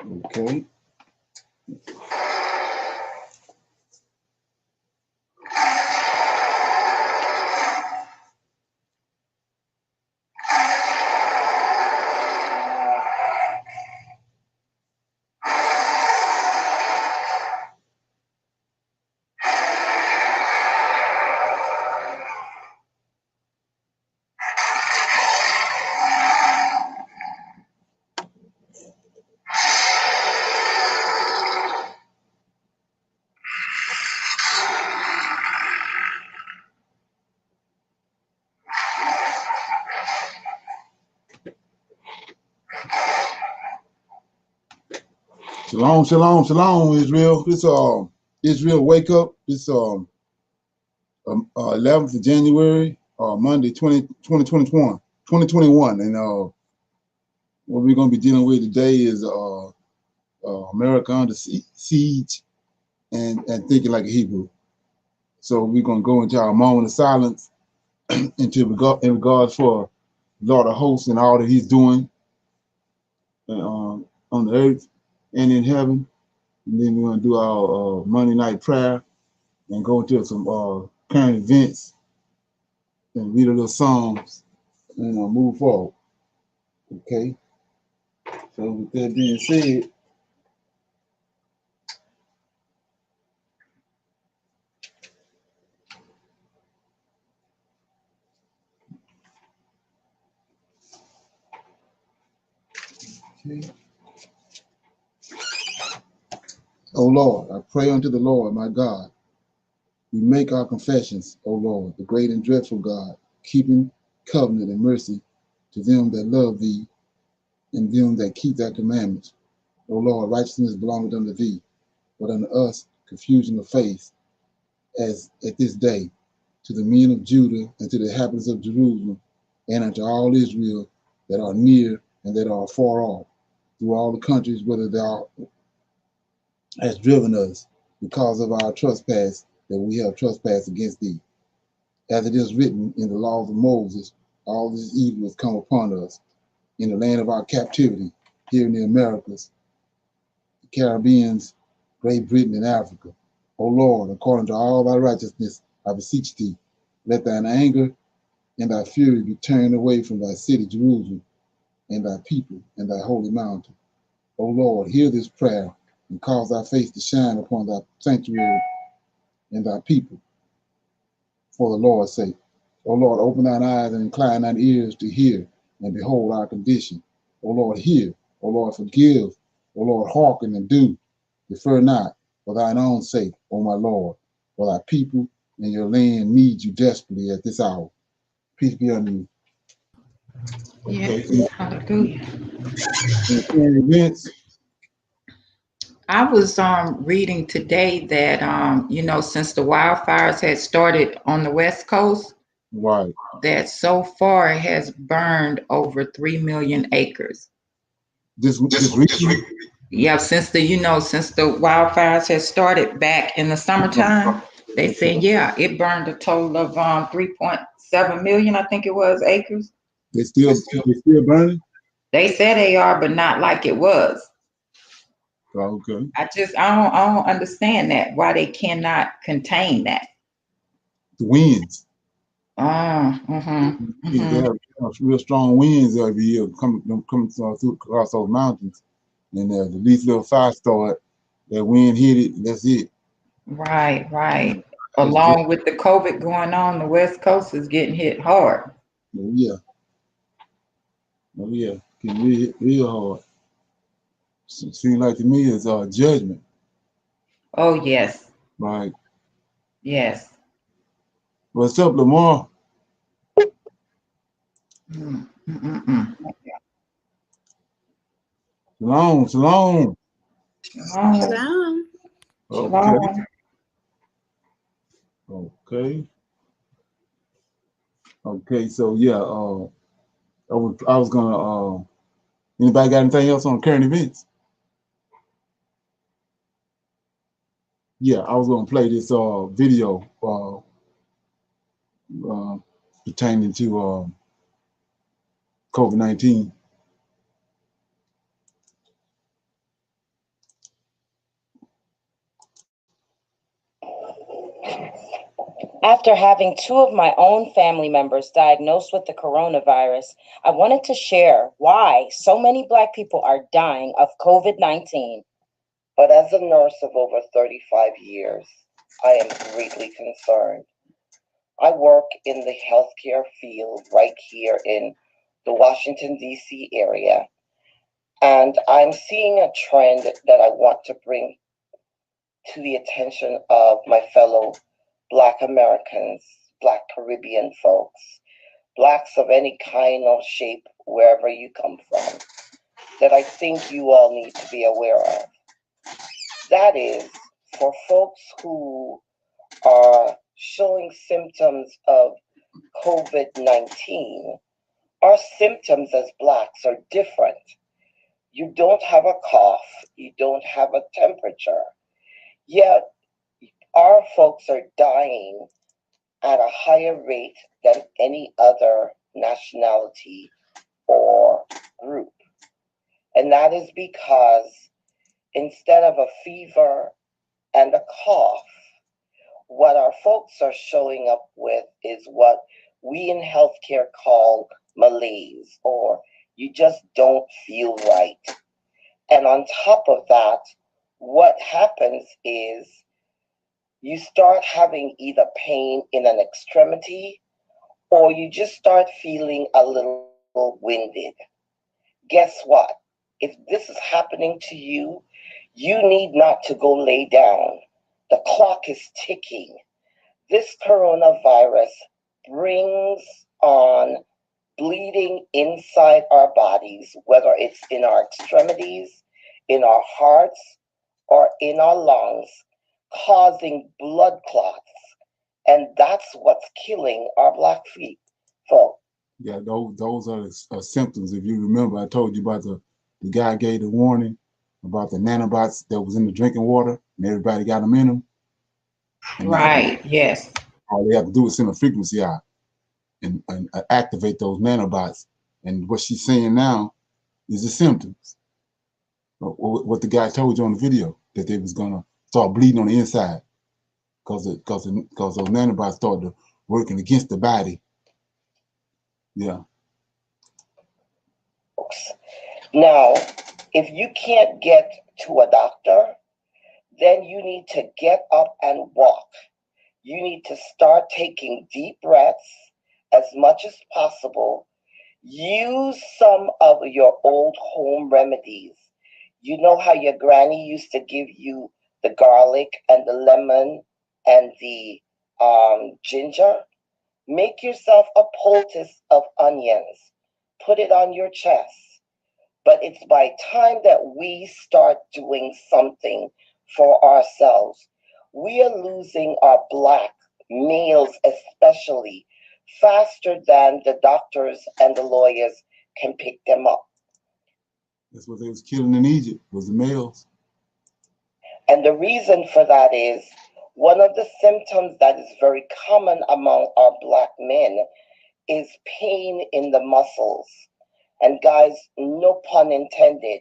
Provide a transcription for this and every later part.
Okay. Shalom, shalom, shalom, Israel. This Israel wake up. This 11th of January, Monday, 2021. And what we're gonna be dealing with today is America under siege and thinking like a Hebrew. So we're gonna go into our moment of silence in regards for Lord of hosts and all that He's doing on the earth and in heaven. And then we're gonna do our Monday night prayer and go into some current events and read a little Psalms and move forward. Okay. So with that being said, okay. O Lord, I pray unto the Lord, my God. We make our confessions, O Lord, the great and dreadful God, keeping covenant and mercy to them that love thee and them that keep thy commandments. O Lord, righteousness belongeth unto thee, but unto us confusion of faith, as at this day, to the men of Judah and to the inhabitants of Jerusalem, and unto all Israel that are near and that are far off, through all the countries whither thou hast driven us, because of our trespass that we have trespassed against thee. As it is written in the laws of Moses, all this evil has come upon us in the land of our captivity, here in the Americas, the Caribbeans, Great Britain, and Africa. O Lord, according to all thy righteousness, I beseech thee, let thine anger and thy fury be turned away from thy city, Jerusalem, and thy people, and thy holy mountain. O Lord, hear this prayer, and cause thy face to shine upon thy sanctuary and thy people, for the Lord's sake. O Lord, open thine eyes and incline thine ears to hear and behold our condition. O Lord, hear. O Lord, forgive. O Lord, hearken and do. Defer not for thine own sake, O my Lord, for thy people and your land need you desperately at this hour. Peace be unto you. Okay. Yes, hallelujah. Events. I was reading today that since the wildfires had started on the West Coast, Right. that so far it has burned over 3 million acres. This recently? Yeah, since the wildfires had started back in the summertime, they said it burned a total of 3.7 million, I think it was, acres. They still burning? They said they are, but not like it was. Oh, okay. I don't understand that, why they cannot contain that. The winds. Mm-hmm. They have real strong winds every year coming through across those mountains. And the least little fire start, that wind hit it, that's it. Right. Along with the COVID going on, the West Coast is getting hit hard. Oh yeah. Getting real hard. Seems like to me it's judgment. Oh yes. Right. Yes. What's up, Lamar? Mm-mm-mm. Shalom. Shalom. Okay. Shalom. Okay. So yeah, I was gonna anybody got anything else on current events? Yeah, I was gonna play this video pertaining to COVID-19. After having two of my own family members diagnosed with the coronavirus, I wanted to share why so many Black people are dying of COVID-19. But as a nurse of over 35 years, I am greatly concerned. I work in the healthcare field right here in the Washington, D.C. area, and I'm seeing a trend that I want to bring to the attention of my fellow Black Americans, Black Caribbean folks, Blacks of any kind or shape, wherever you come from, that I think you all need to be aware of. That is, for folks who are showing symptoms of COVID 19, our symptoms as Blacks are different. You don't have a cough, you don't have a temperature, yet our folks are dying at a higher rate than any other nationality or group. And that is because instead of a fever and a cough, what our folks are showing up with is what we in healthcare call malaise, or you just don't feel right. And on top of that, what happens is you start having either pain in an extremity or you just start feeling a little winded. Guess what? If this is happening to you, you need not to go lay down. The clock is ticking. This coronavirus brings on bleeding inside our bodies, whether it's in our extremities, in our hearts, or in our lungs, causing blood clots. And that's what's killing our Black folk. Yeah, those are the symptoms. If you remember, I told you about the guy gave the warning about the nanobots that was in the drinking water, and everybody got them in them. Right, yes. All they have to do is send a frequency out and activate those nanobots. And what she's saying now is the symptoms. What the guy told you on the video, that they was gonna start bleeding on the inside because those nanobots started working against the body. Yeah. Now, if you can't get to a doctor, then you need to get up and walk. You need to start taking deep breaths as much as possible. Use some of your old home remedies. You know how your granny used to give you the garlic and the lemon and the ginger? Make yourself a poultice of onions. Put it on your chest. But it's by time that we start doing something for ourselves. We are losing our Black males, especially, faster than the doctors and the lawyers can pick them up. That's what they was killing in Egypt, was the males. And the reason for that is one of the symptoms that is very common among our Black men is pain in the muscles. And guys, no pun intended,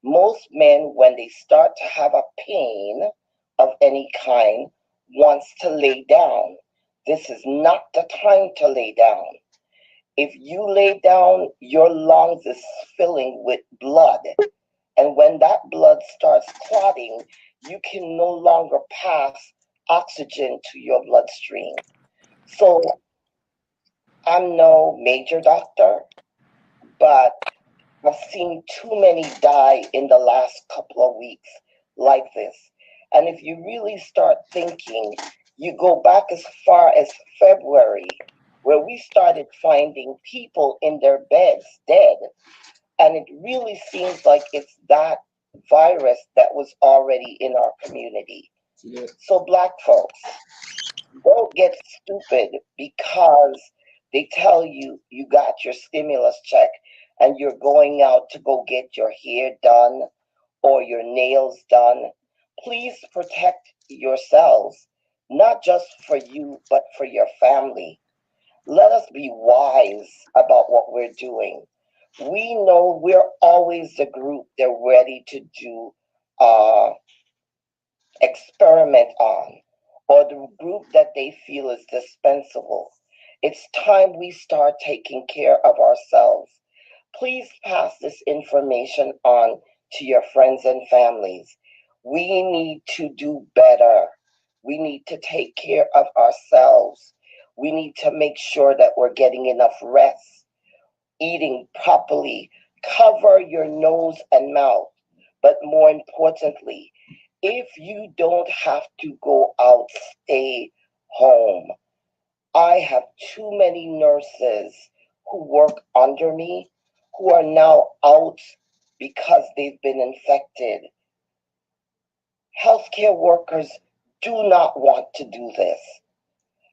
most men, when they start to have a pain of any kind, wants to lay down. This is not the time to lay down. If you lay down, your lungs is filling with blood. And when that blood starts clotting, you can no longer pass oxygen to your bloodstream. So I'm no major doctor, but I've seen too many die in the last couple of weeks like this. And if you really start thinking, you go back as far as February, where we started finding people in their beds dead. And it really seems like it's that virus that was already in our community. Yeah. So, Black folks, don't get stupid because they tell you you got your stimulus check and you're going out to go get your hair done or your nails done. Please protect yourselves, not just for you, but for your family. Let us be wise about what we're doing. We know we're always the group they're ready to do experiment on. or the group that they feel is dispensable. It's time we start taking care of ourselves. Please pass this information on to your friends and families. We need to do better. We need to take care of ourselves. We need to make sure that we're getting enough rest, eating properly, cover your nose and mouth. But more importantly, if you don't have to go out, stay home. I have too many nurses who work under me who are now out because they've been infected. Healthcare workers do not want to do this.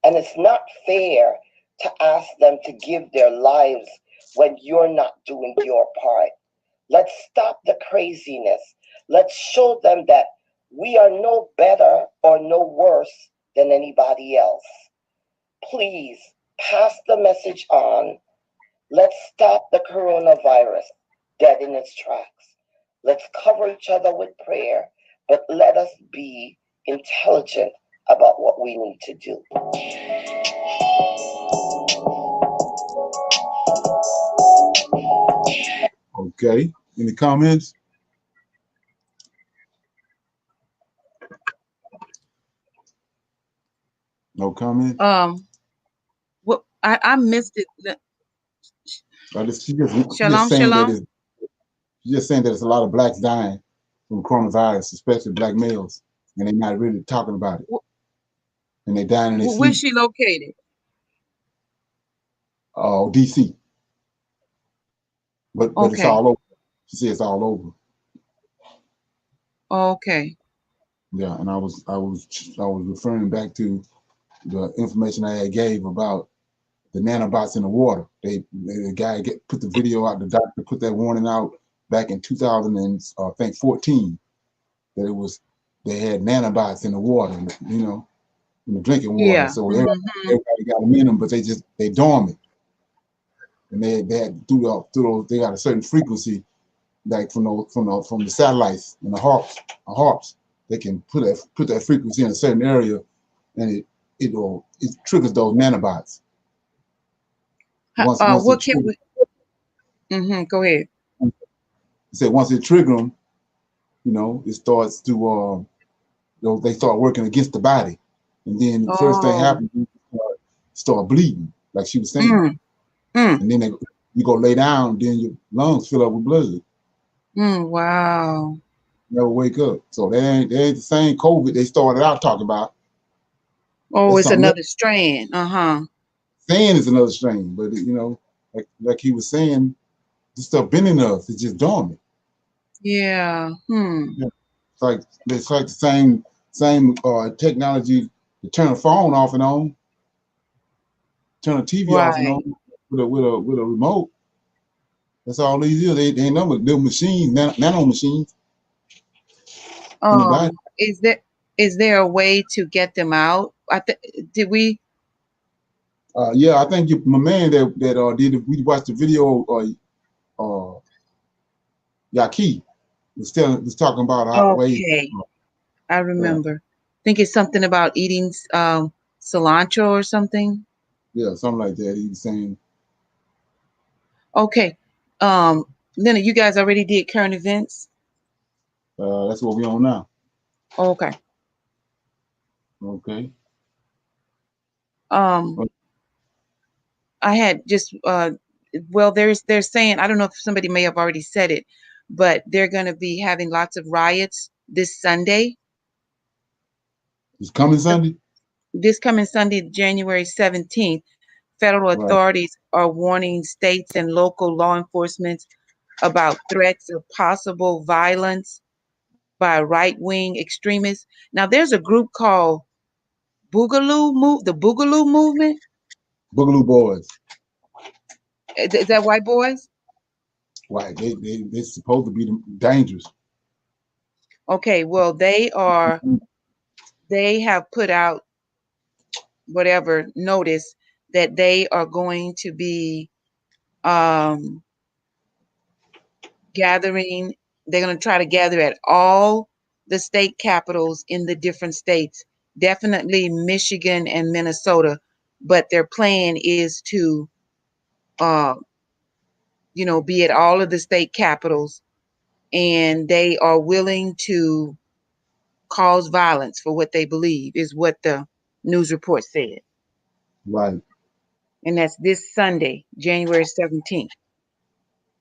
And it's not fair to ask them to give their lives when you're not doing your part. Let's stop the craziness. Let's show them that we are no better or no worse than anybody else. Please pass the message on. Let's stop the coronavirus dead in its tracks. Let's cover each other with prayer, but let us be intelligent about what we need to do. Okay. Any comments? No comment? What I missed it. She Shalom, shalom. she's just saying that it's a lot of blacks dying from coronavirus, especially black males, and they're not really talking about it. And they're dying in their sleep. Where's she located? Oh, DC. But it's Okay. all over. She says it's all over. Okay. Yeah, and I was referring back to the information I had gave about the nanobots in the water. The guy put the video out. The doctor put that warning out back in 2014 that they had nanobots in the water, you know, in the drinking water. Yeah. So everybody got them in them, but they dormant, and they had through those, they got a certain frequency, like from the satellites and the harps. They can put that frequency in a certain area, and it triggers those nanobots. What can we? Go ahead. Said once it trigger them, you know, it starts to they start working against the body, and then the first thing happens, you start bleeding, like she was saying, and then you go lay down, then your lungs fill up with blood. Wow. Never wake up. So they ain't the same COVID they started out talking about. Oh, it's another strain. Saying it's another strain, but you know, like he was saying, this stuff been in us. It's just dormant. Yeah. Yeah. It's like the same technology to turn a phone off and on, turn a TV off and on with a remote. That's all these is. They ain't nothing but little machines, nano machines. Is there a way to get them out? Did we? Yeah, I think my man we watched the video. Yaki was talking about how ways. I remember. I think it's something about eating cilantro or something. Yeah, something like that. He was saying. Okay. Then you guys already did current events? That's what we're on now. Okay. Okay. I had just well, they're saying, I don't know if somebody may have already said it, but they're going to be having lots of riots this Sunday. This coming Sunday? This coming Sunday, January 17th. Federal authorities are warning states and local law enforcement about threats of possible violence by right-wing extremists. Now, there's a group called the Boogaloo Movement. Boogaloo Boys. Is that white boys? Right. They're supposed to be dangerous. Okay, well, they have put out whatever notice that they are going to be gathering. They're going to try to gather at all the state capitals in the different states definitely Michigan and Minnesota, but their plan is to, be at all of the state capitals, and they are willing to cause violence for what they believe, is what the news report said. Right. And that's this Sunday, January 17th.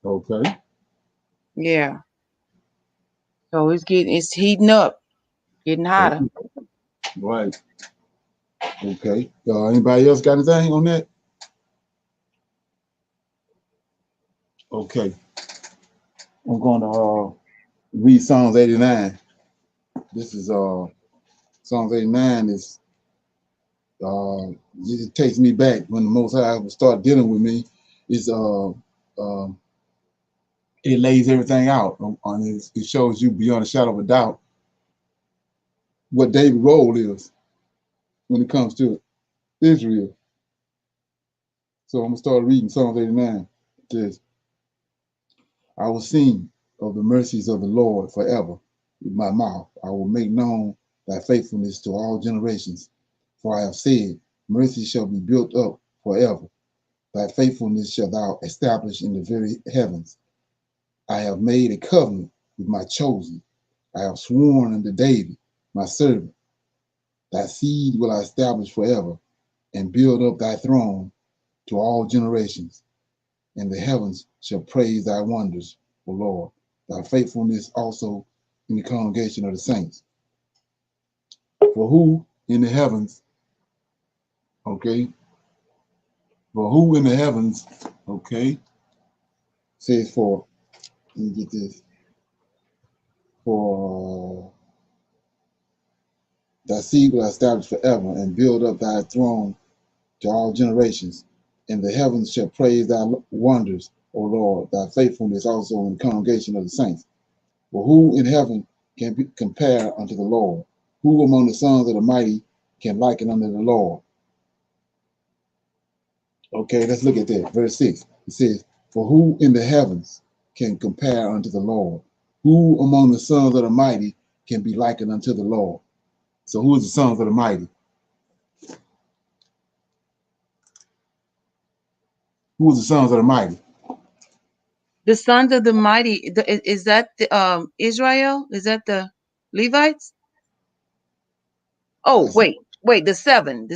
Okay. Yeah. So it's heating up, getting hotter. Right. Okay. Anybody else got anything on that? Okay. I'm going to read Psalms 89. This is Psalms 89 is it takes me back when the Most High will start dealing with me. Is it lays everything out on it. It shows you beyond a shadow of a doubt what David's role is when it comes to Israel. So I'm gonna start reading Psalms 89. It says, I will sing of the mercies of the Lord forever. With my mouth I will make known thy faithfulness to all generations. For I have said, mercy shall be built up forever. Thy faithfulness shalt thou establish in the very heavens. I have made a covenant with my chosen. I have sworn unto David, my servant. Thy seed will I establish forever, and build up thy throne to all generations. And the heavens shall praise thy wonders, O Lord, thy faithfulness also in the congregation of the saints. For who in the heavens, okay, for who in the heavens, okay, says for, let me get this, for thy seed will I establish forever, and build up thy throne to all generations. And the heavens shall praise thy wonders, O Lord, thy faithfulness also in the congregation of the saints. For who in heaven can compare unto the Lord? Who among the sons of the mighty can liken unto the Lord? Okay, let's look at that. Verse 6. It says, for who in the heavens can compare unto the Lord? Who among the sons of the mighty can be likened unto the Lord? So who is the sons of the mighty? Who is the sons of the mighty? The sons of the mighty, is that the Israel? Is that the Levites? Oh, wait, the seven.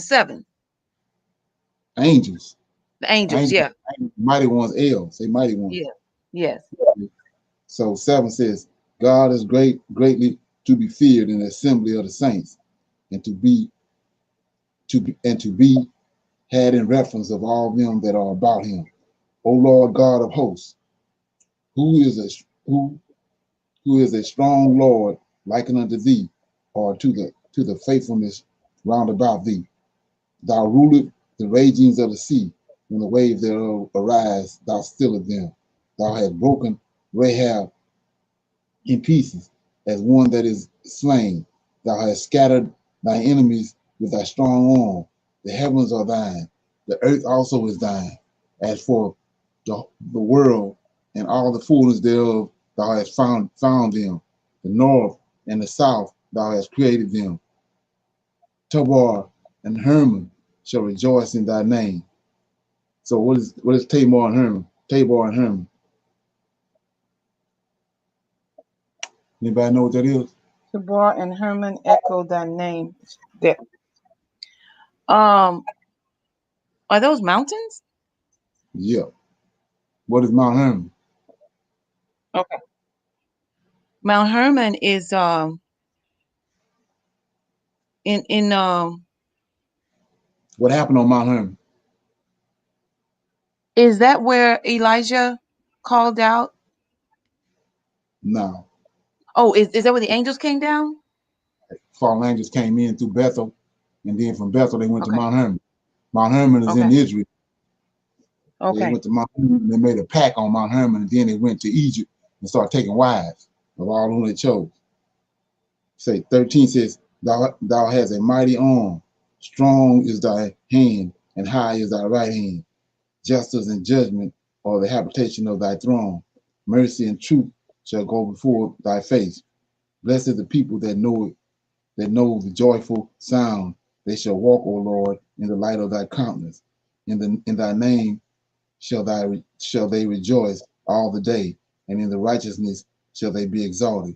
Angels. The angels, Angels. yeah. Mighty ones, El. Say mighty ones. Yeah. Yes. So 7 says, God is greatly to be feared in the assembly of the saints, and to be had in reference of all them that are about him. O Lord God of hosts, who is a strong Lord likened unto thee, or to the faithfulness round about thee? Thou rulest the ragings of the sea, when the waves thereof arise, thou stillest them. Thou hast broken Rahab in pieces, as one that is slain. Thou hast scattered thy enemies with thy strong arm. The heavens are thine, the earth also is thine. As for the world and all the fullness thereof, thou hast found them. The north and the south, thou hast created them. Tabor and Hermon shall rejoice in thy name. So what is Tabor and Hermon? Tabor and Hermon. Anybody know what that is? Tabor and Hermon echo thy name. Are those mountains? Yeah. What is Mount Hermon? Okay. Mount Hermon is in What happened on Mount Hermon? is that where Elijah called out? No. Oh, is that where the angels came down? Fallen angels came in through Bethel, and then from Bethel they went to Okay. Mount Hermon. Mount Hermon is in Okay. Israel. They Okay. went to Mount Hermon, they made a pact on Mount Hermon, and then they went to Egypt and started taking wives of all whom they chose. Say 13 says, thou hast a mighty arm, strong is thy hand, and high is thy right hand. Justice and judgment are the habitation of thy throne. Mercy and truth shall go before thy face. Blessed is the people that know that know the joyful sound. They shall walk, O Lord, in the light of thy countenance. In thy name shall they rejoice all the day, and in the righteousness shall they be exalted.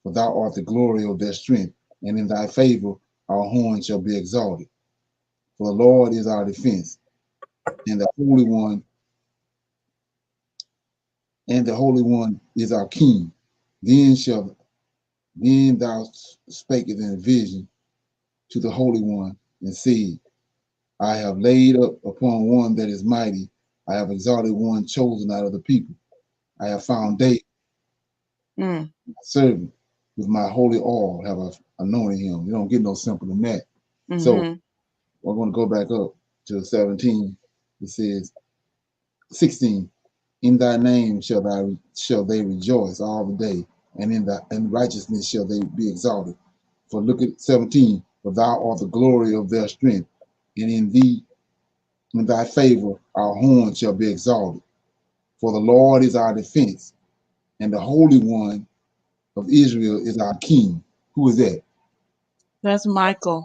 For thou art the glory of their strength, and in thy favor our horn shall be exalted. For the Lord is our defense, and the Holy One is our King. Then thou spakest in a vision to the Holy One, and said, I have laid up upon one that is mighty. I have exalted one chosen out of the people. I have found David, my servant, with my holy oil have I anointed him. You don't get no simpler than that. So we're going to go back up to 17. It says, 16. In thy name shall they rejoice all the day, and in righteousness shall they be exalted. For look at 17. For thou art the glory of their strength, and in thy favor our horn shall be exalted. For the Lord is our defense, and the Holy One of Israel is our King. Who is that? That's Michael.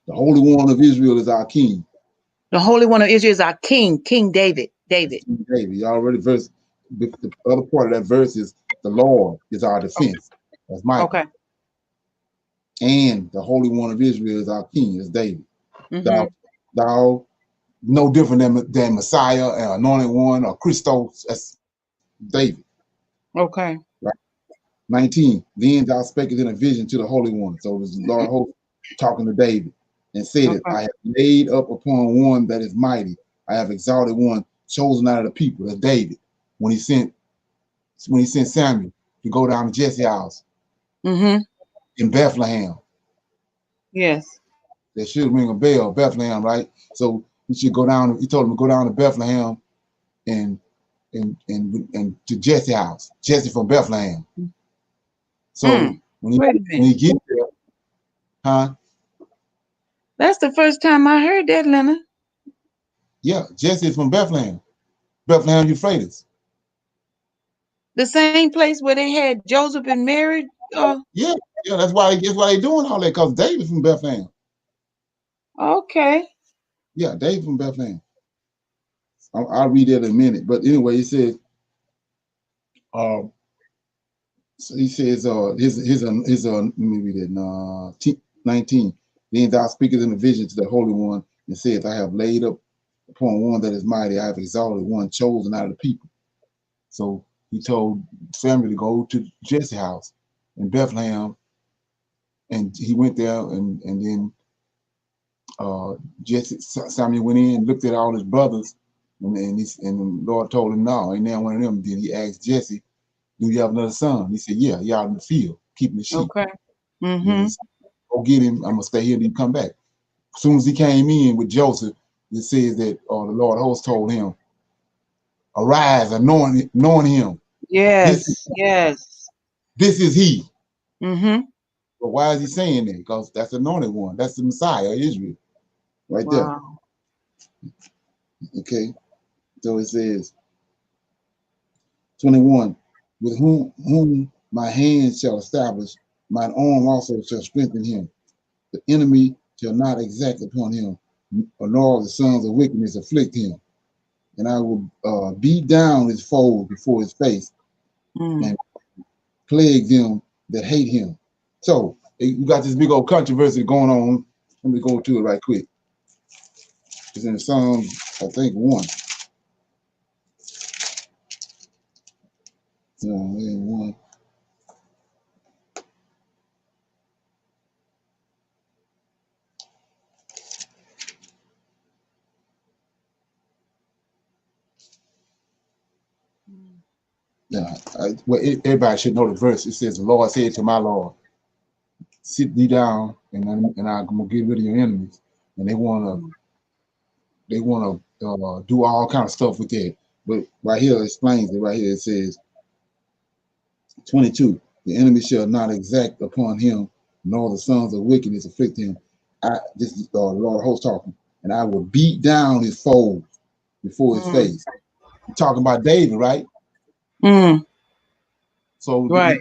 The Holy One of Israel is our King. The Holy One of Israel is our King, King David. David. You already the other part of that verse is the Lord is our defense. That's Michael. Okay. And the Holy One of Israel is our King, is David. Thou no different than Messiah, an anointed one, or Christos. That's David. Okay. Right. 19. Then thou spakest in a vision to the Holy One. So it was the Lord host talking to David, and said, I have laid up upon one that is mighty. I have exalted one chosen out of the people. That's David. When he sent Samuel to go down to Jesse's house in Bethlehem. Yes. That should ring a bell, Bethlehem, right? So he should go down. He told him to go down to Bethlehem and to Jesse's house. Jesse from Bethlehem. So when he gets there, huh? That's the first time I heard that, Leonard. Yeah, Jesse is from Bethlehem. Bethlehem Euphrates. The same place where they had Joseph and Mary. Yeah, that's why they doing all that, because David from Bethlehem. Okay. Yeah, David from Bethlehem. I'll read that in a minute. But anyway, he says, so he says, let me read it. 19. Then thou speakest in a vision to the Holy One, and saith, I have laid up upon one that is mighty. I have exalted one chosen out of the people. So he told Samuel to go to Jesse's house in Bethlehem, and he went there, and then Samuel went in and looked at all his brothers, and the Lord told him, no, ain't there one of them. Then he asked Jesse, do you have another son? He said, yeah, he out in the field, keeping the sheep. Okay. Said, go get him. I'm going to stay here until you come back. As soon as he came in with Joseph, it says that the Lord host told him, arise, anoint him. Yes, This is he. But why is he saying that? Because that's the anointed one. That's the Messiah of Israel. Right there. Okay. So it says, 21, with whom my hand shall establish, mine arm also shall strengthen him. The enemy shall not exact upon him, nor the sons of wickedness afflict him. And I will beat down his foes before his face, and plague them that hate him. So you got this big old controversy going on. Let me go to it right quick. It's in Psalm, I think, 1. Psalm 1. Yeah, everybody should know the verse. It says, the Lord said to my Lord, sit thee down, and I'm gonna get rid of your enemies. And they wanna do all kind of stuff with that. But right here it explains it. Right here it says, 22, the enemy shall not exact upon him, nor the sons of wickedness afflict him. This is the Lord host talking, and I will beat down his foes before his face. You're talking about David, right? So, right.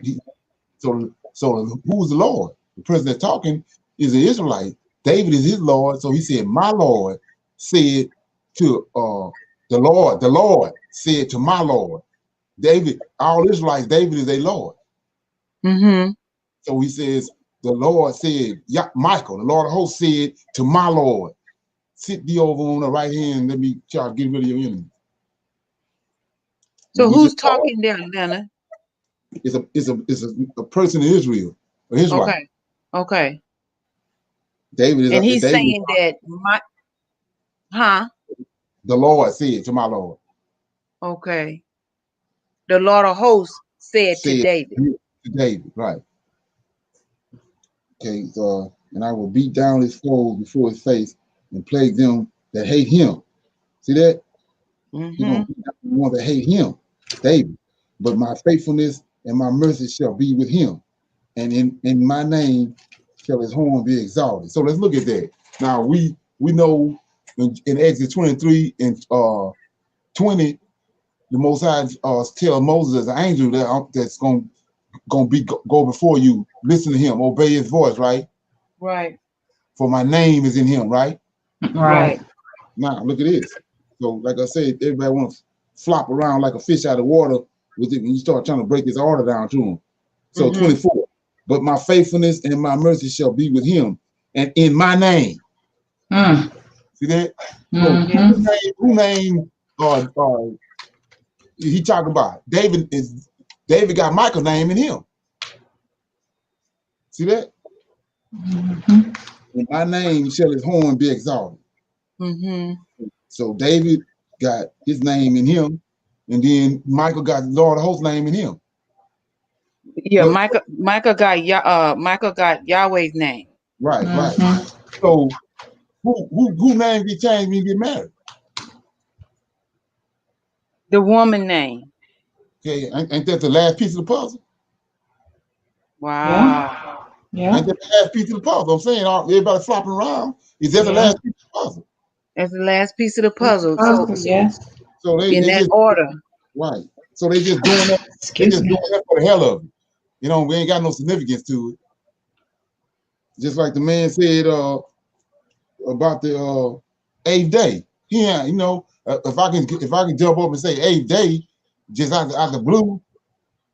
So who's the Lord? The person that's talking is an Israelite. David is his Lord, so he said, my Lord said to the Lord said to my Lord. David, all Israelites, David is their Lord. Mm-hmm. So he says, the Lord said, yeah, Michael, the Lord of hosts said to my Lord, sit thee over on the right hand, let me try to get rid of your enemy. So who's talking there, Leonard? It's a person in Israel, an Israelite. Okay. Okay. David is, and he's David, saying that the Lord said to my Lord. Okay. The Lord of hosts said to David. To David, right. Okay, so, and I will beat down his foes before his face and plague them that hate him. See that? Mm-hmm. He's going to beat down the one that hate him, David. But my faithfulness and my mercy shall be with him. And in my name shall his horn be exalted. So let's look at that. Now we know in Exodus 23 and 20, the Most High tell Moses as an angel that's gonna go before you, listen to him, obey his voice, right? Right. For my name is in him, right? Right. Now look at this. So like I said, everybody wants to flop around like a fish out of water with it when you start trying to break this order down to him. So 24. But my faithfulness and my mercy shall be with him, and in my name. See that? So who name he talking about? David got Michael's name in him. See that? In my name shall his horn be exalted. So David got his name in him, and then Michael got the Lord of hosts name in him. Yeah, but, Michael got Yahweh's name. Right, right. So who name get changed when you get married? The woman name. Okay, ain't that the last piece of the puzzle? Wow. Yeah. Ain't that the last piece of the puzzle? I'm saying everybody flopping around. Is that the last piece of the puzzle? That's the last piece of the puzzle. Yes. So they in that just order. Right. So they just doing that. They just doing that for the hell of it. You know, we ain't got no significance to it. Just like the man said about the 8th day. Yeah, you know, if I can jump up and say 8th day, just out the blue,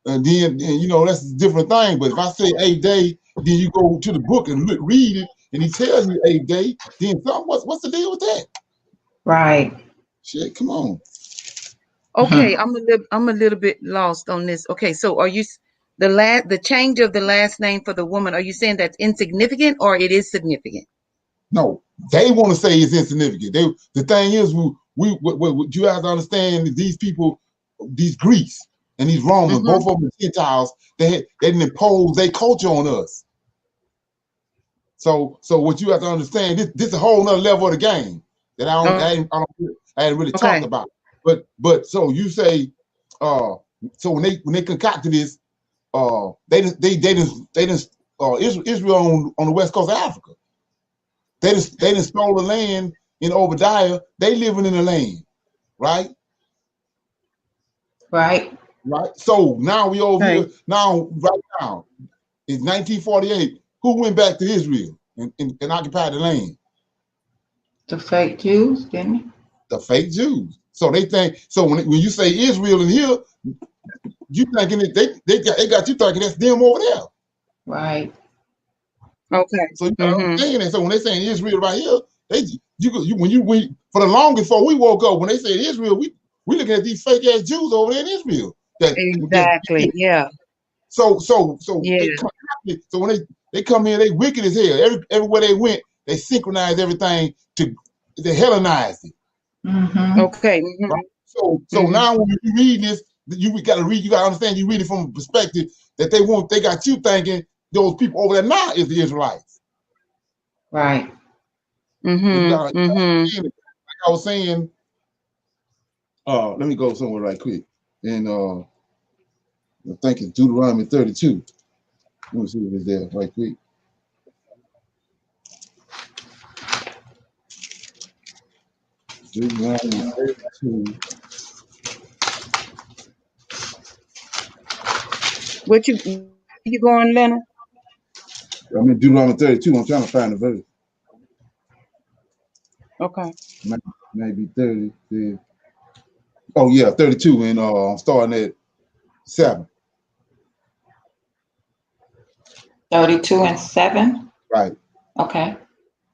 and then you know that's a different thing. But if I say 8th day, then you go to the book and read it, and he tells you 8th day, then what's the deal with that? Right. Shit, come on. Okay, I'm a little bit lost on this. Okay, so are you the change of the last name for the woman? Are you saying that's insignificant or it is significant? No, they want to say it's insignificant. The thing is, you have to understand that these people, these Greeks and these Romans, both of them Gentiles, they didn't impose their culture on us. So what you have to understand, this is a whole nother level of the game that I hadn't really talked about. But so you say, so when they concocted this, Israel on the west coast of Africa. They just stole the land in Obadiah. They living in the land, right? Right. Right. So now we over here. Now, right now, it's 1948. Who went back to Israel and occupied the land? The fake Jews, didn't he? The fake Jews. So they think. So when you say Israel in here, you thinking that they got you thinking that's them over there. Right. Okay. So you understand that. So when they saying Israel right here, when for the longest before we woke up, when they said Israel, we looking at these fake ass Jews over there in Israel. Exactly. Yeah. So yeah. So when they come in, they wicked as hell. Everywhere they went, they synchronized everything they Hellenized it. Okay. Right? So now when you read this, you got to understand. You read it from a perspective that they got you thinking those people over there now is the Israelites. Right. Like I was saying, let me go somewhere right quick. And I think it's Deuteronomy 32. Let me see what is there right quick. Deuteronomy 32. Where you going, Leonard? I'm in Deuteronomy 32. I'm trying to find the verse. Okay. Maybe 30. Oh yeah, 32, and I'm starting at 7. 32 and 7. Right. Okay. It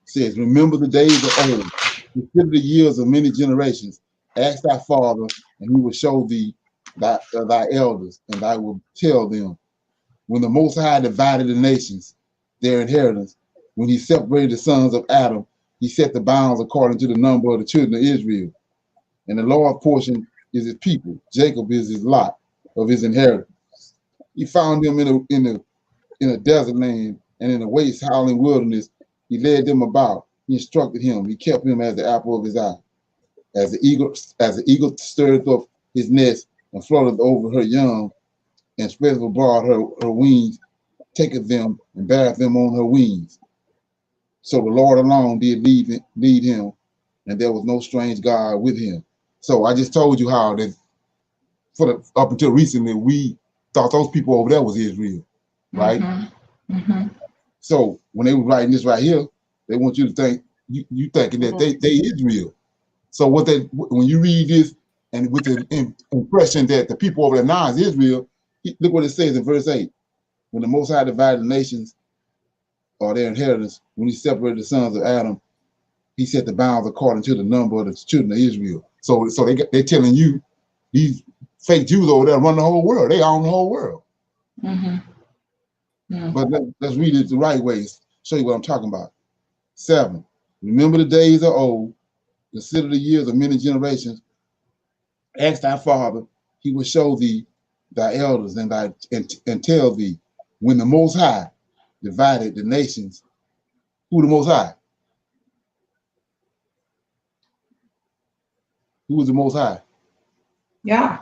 says, remember the days of old, consider the years of many generations. Ask thy father, and he will show thee thy elders, and I will tell them. When the Most High divided the nations, their inheritance, when he separated the sons of Adam, he set the bounds according to the number of the children of Israel. And the Lord's portion is his people. Jacob is his lot of his inheritance. He found them in a desert land and in a waste howling wilderness. He led them about. He instructed him. He kept him as the apple of his eye. As the eagle stirred up his nest and fluttered over her young, and spread abroad her wings, taketh them and beareth them on her wings. So the Lord alone did lead him, and there was no strange God with him. So I just told you how that up until recently we thought those people over there was Israel, right? Mm-hmm. Mm-hmm. So when they were writing this right here, they want you to think you thinking that they Israel. So when you read this and with the impression that the people over there now is Israel, look what it says in verse 8. When the Most High divided the nations or their inheritance, when he separated the sons of Adam, he set the bounds according to the number of the children of Israel. So they're telling you these fake Jews over there run the whole world. They own the whole world. Mm-hmm. Mm-hmm. But let's read it the right way. Show you what I'm talking about. 7. Remember the days are old. Consider the years of many generations. Ask thy father, he will show thee thy elders and tell thee when the Most High divided the nations. Who the Most High? Who was the Most High? Yeah.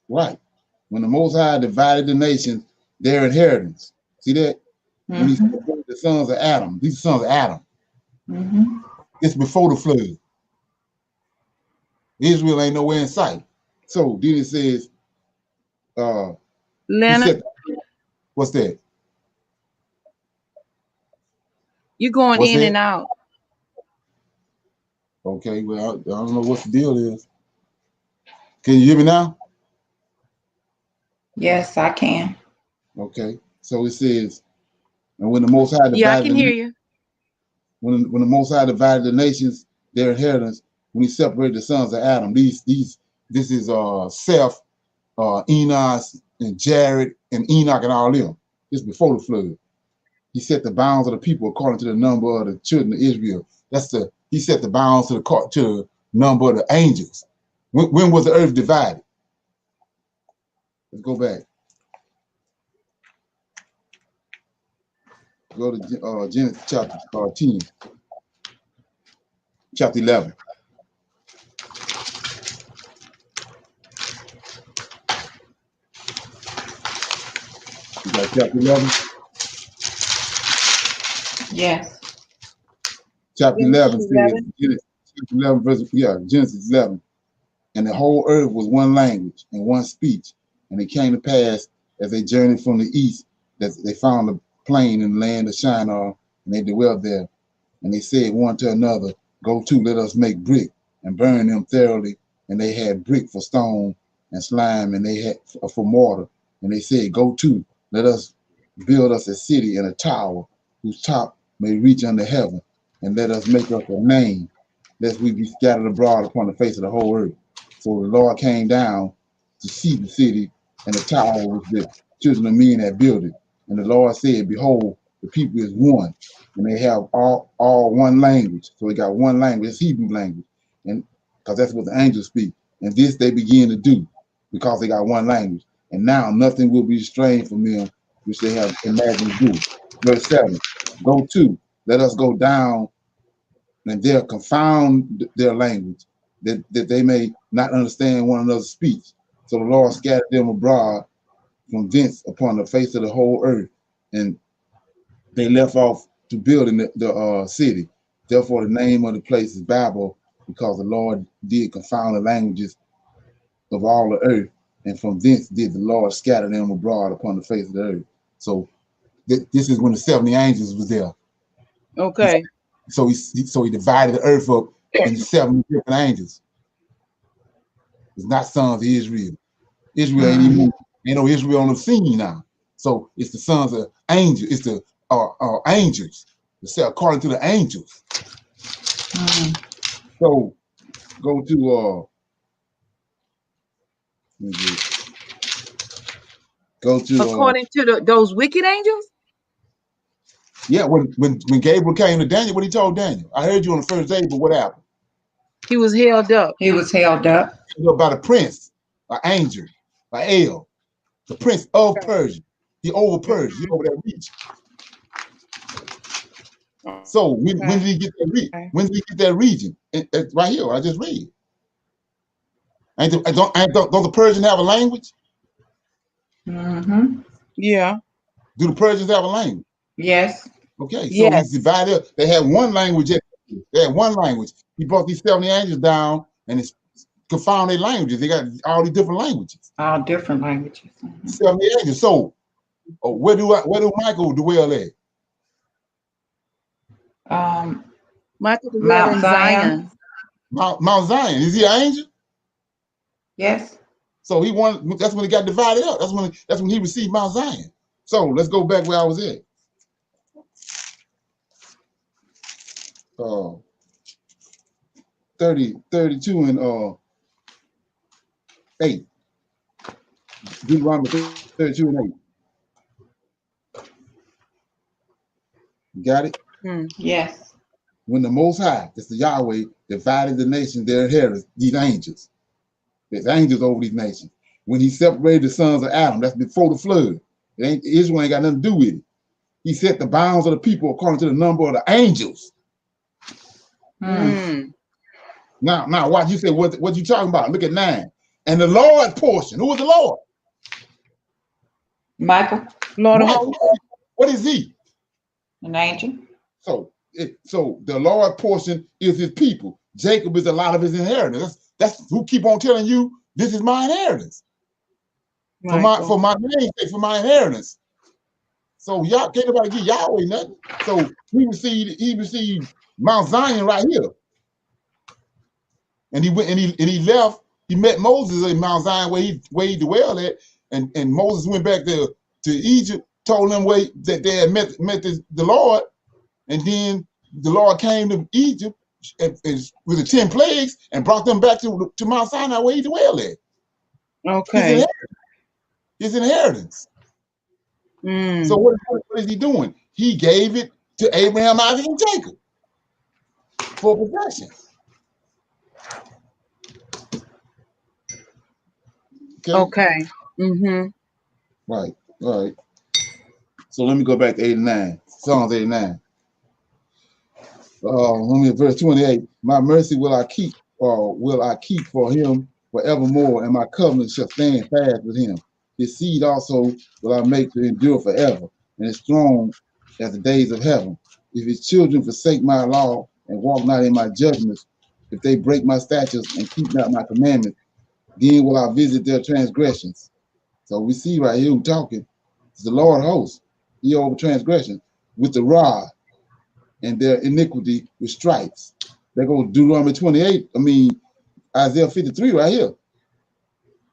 Right. When the Most High divided the nations, their inheritance. See that? Mm-hmm. When he separated the sons of Adam, these sons of Adam. Mm-hmm. It's before the flood. Israel ain't nowhere in sight. So then it says, Leonard, what's that? you're going What's in that? and out. Okay, well, I don't know what the deal is. Can you hear me now? Yes, I can. Okay. So it says, and when the Most High divided, Yeah, I can hear you. When the Most High divided the nations, their inheritance, when he separated the sons of Adam, this is Seth, Enos, and Jared, and Enoch, and all them. This is before the flood. He set the bounds of the people according to the number of the children of Israel. He set the bounds to the number of the angels. When was the earth divided? Let's go back. Go to Genesis chapter 10, chapter 11. You got chapter 11? Yes. Chapter 11 says, 11. Genesis 11. And the whole earth was one language and one speech. And it came to pass as they journeyed from the east that they found a plain in the land of Shinar, and they dwelt there. And they said one to another, go to, let us make brick and burn them thoroughly. And they had brick for stone and slime, and they had for mortar. And they said, go to, let us build us a city and a tower whose top may reach under heaven, and let us make us a name, lest we be scattered abroad upon the face of the whole earth. So the Lord came down to see the city and the tower which the children of men had built it. And the Lord said, behold, the people is one, and they have all one language. So we got one language, it's Hebrew language, and because that's what the angels speak. And this they begin to do because they got one language. And now nothing will be strange from them which they have imagined to do. Verse 7, go to, let us go down and there confound their language, that they may not understand one another's speech. So the Lord scattered them abroad from thence upon the face of the whole earth, and they left off to build in the city. Therefore, the name of the place is Babel, because the Lord did confound the languages of all the earth, and from thence did the Lord scatter them abroad upon the face of the earth. So this is when the 70 angels was there. Okay. So he divided the earth up into 70 different angels. It's not sons of Israel. Israel ain't even, ain't no Israel on the scene now. So it's the sons of angels. It's the angels. According to the angels. So go to according to those wicked angels. Yeah, when Gabriel came to Daniel, what he told Daniel? I heard you on the first day, but what happened? He was held up. He was held up. By the prince, by angel, by El, the prince of Persia. He over Persia. He over that region. So when did he get that region? When did he get that region? Right here, I just read. Don't the Persians have a language? Yeah. Do the Persians have a language? Yes. Okay, so he's divided. They had one language. They had one language. He brought these 70 angels down and it's confound their languages. They got all these different languages. All different languages. 70 angels. So where do Michael dwell at? Michael dwell in Zion. Mount Zion. Is he an angel? Yes. So that's when he got divided up. That's when he received Mount Zion. So let's go back where I was at. 32 and 8. Deuteronomy 32 and 8. Got it? Yes. When the Most High, that's the Yahweh, divided the nation, their inheritance, these angels. There's angels over these nations. When he separated the sons of Adam, that's before the flood. Israel ain't got nothing to do with it. He set the bounds of the people according to the number of the angels. Now, watch. You say what you talking about? Look at 9. And the Lord portion. Who is the Lord? Michael. Michael. What is he? An angel. So the Lord portion is his people. Jacob is a lot of his inheritance. That's who keep on telling you this is my inheritance. For my name, for my inheritance. So y'all can't nobody give Yahweh nothing. So he received Mount Zion right here. And he went and he left. He met Moses in Mount Zion where he dwelled at, and Moses went back to Egypt, told them that they had met the Lord, and then the Lord came to Egypt with the 10 plagues and brought them back to Mount Sinai where he dwelled at. Okay. His inheritance. So what is he doing? He gave it to Abraham, Isaac, and Jacob for possession. Okay. Right. All right. So let me go back to 89. Psalms 89. Let me verse 28. My mercy will I keep for him forevermore, and my covenant shall stand fast with him. His seed also will I make to endure forever, and his throne as the days of heaven. If his children forsake my law and walk not in my judgments, if they break my statutes and keep not my commandments, then will I visit their transgressions. So we see right here who talking. It's the Lord host. He over transgression with the rod and their iniquity with stripes. There goes Deuteronomy 28. Isaiah 53 right here.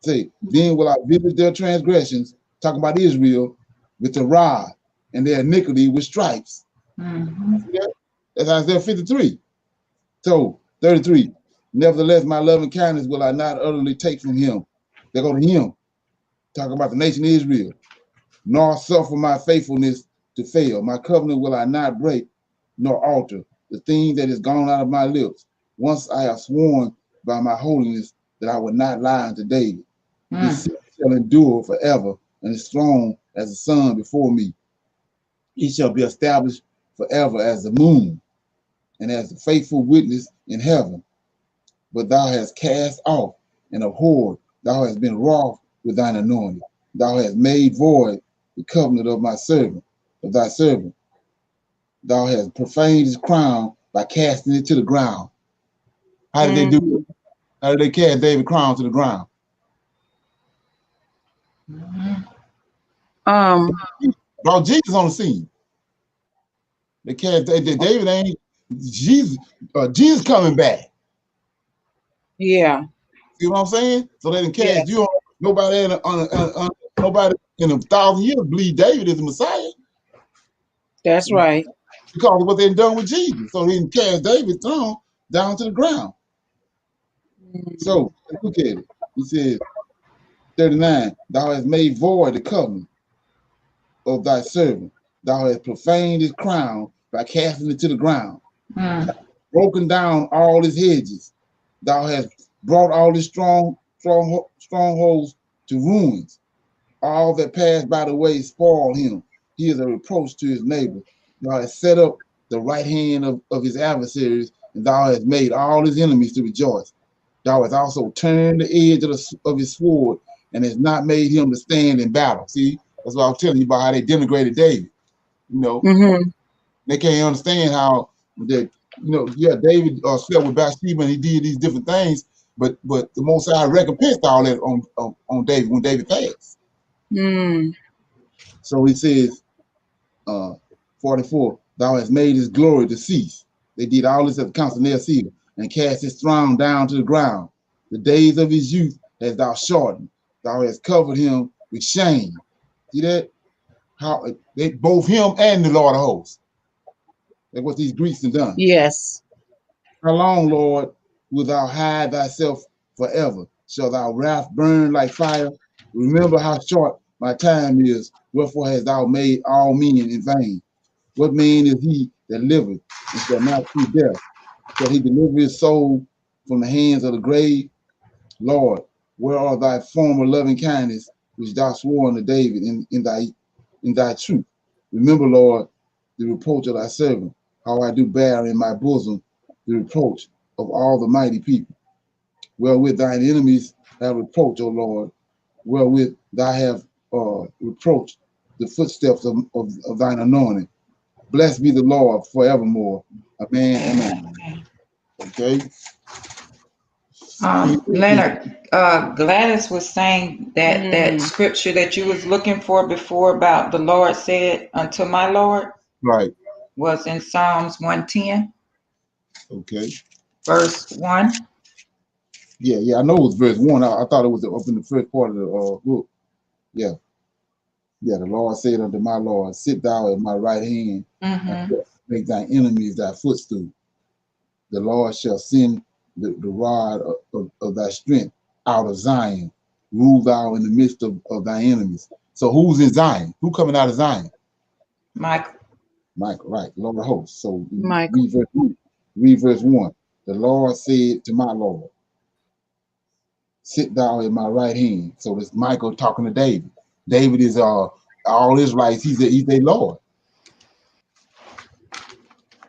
Say, then will I visit their transgressions, talking about Israel, with the rod and their iniquity with stripes. That's Isaiah 53. So 33. Nevertheless, my loving kindness will I not utterly take from him. They go to him, talking about the nation of Israel. Nor suffer my faithfulness to fail. My covenant will I not break, nor alter the thing that is gone out of my lips. Once I have sworn by my holiness that I will not lie unto David. His seed shall endure forever, and his throne as the sun before me. He shall be established forever as the moon, and as the faithful witness in heaven. But thou hast cast off and abhorred, thou hast been wroth with thine anointing. Thou hast made void the covenant of thy servant. Thou hast profaned his crown by casting it to the ground. How did they do it? How did they cast David's crown to the ground? brought Jesus on the scene. David ain't Jesus. Jesus coming back. Yeah. See what I'm saying? So they didn't Yeah. cast you on nobody. Nobody in 1,000 years believe David is the Messiah. That's right. Because of what they've done with Jesus. So they didn't cast David's throne down to the ground. So look at it. He says, 39, thou hast made void the covenant of thy servant. Thou hast profaned his crown by casting it to the ground. Broken down all his hedges. Thou hast brought all his strongholds to ruins. All that passed by the way spoiled him. He is a reproach to his neighbor. Thou hast set up the right hand of his adversaries, and thou hast made all his enemies to rejoice. Thou hast also turned the edge of his sword, and has not made him to stand in battle. See, that's what I was telling you about how they denigrated David. You know, they can't understand how that. You know, yeah, David slept with Bathsheba and he did these different things, but the Most High recompensed all that on David when David passed. So he says, 44, thou hast made his glory to cease. They did all this at the council near Cedar, and cast his throne down to the ground. The days of his youth hast thou shortened. Thou hast covered him with shame. See that? How they both him and the Lord of hosts. That's what these Greeks have done. Yes. How long, Lord, wilt thou hide thyself forever? Shall thy wrath burn like fire? Remember how short my time is. Wherefore hast thou made all men in vain? What man is he that liveth and shall not see death? Shall he deliver his soul from the hands of the grave? Lord, where are thy former loving kindness, which thou swore unto David in thy truth? Remember, Lord, the reproach of thy servant, how I do bear in my bosom the reproach of all the mighty people. Wherewith thine enemies have reproached, O Lord, wherewith thou have reproached the footsteps of thine anointing. Blessed be the Lord forevermore. Amen. Amen. Okay. Leonard, Gladys was saying that that scripture that you was looking for before about the Lord said unto my Lord, right, was in Psalms 110. Okay. Verse 1. Yeah, I know it was verse 1. I thought it was up in the first part of the book. Yeah. Yeah, the Lord said unto my Lord, sit thou at my right hand, and make thine enemies thy footstool. The Lord shall send the rod of thy strength out of Zion. Rule thou in the midst of thy enemies. So who's in Zion? Who coming out of Zion? Michael, right, Lord of hosts. So Michael. read verse 1. The Lord said to my Lord, sit thou at my right hand. So it's Michael talking to David. David is all Israelites. He's a Lord.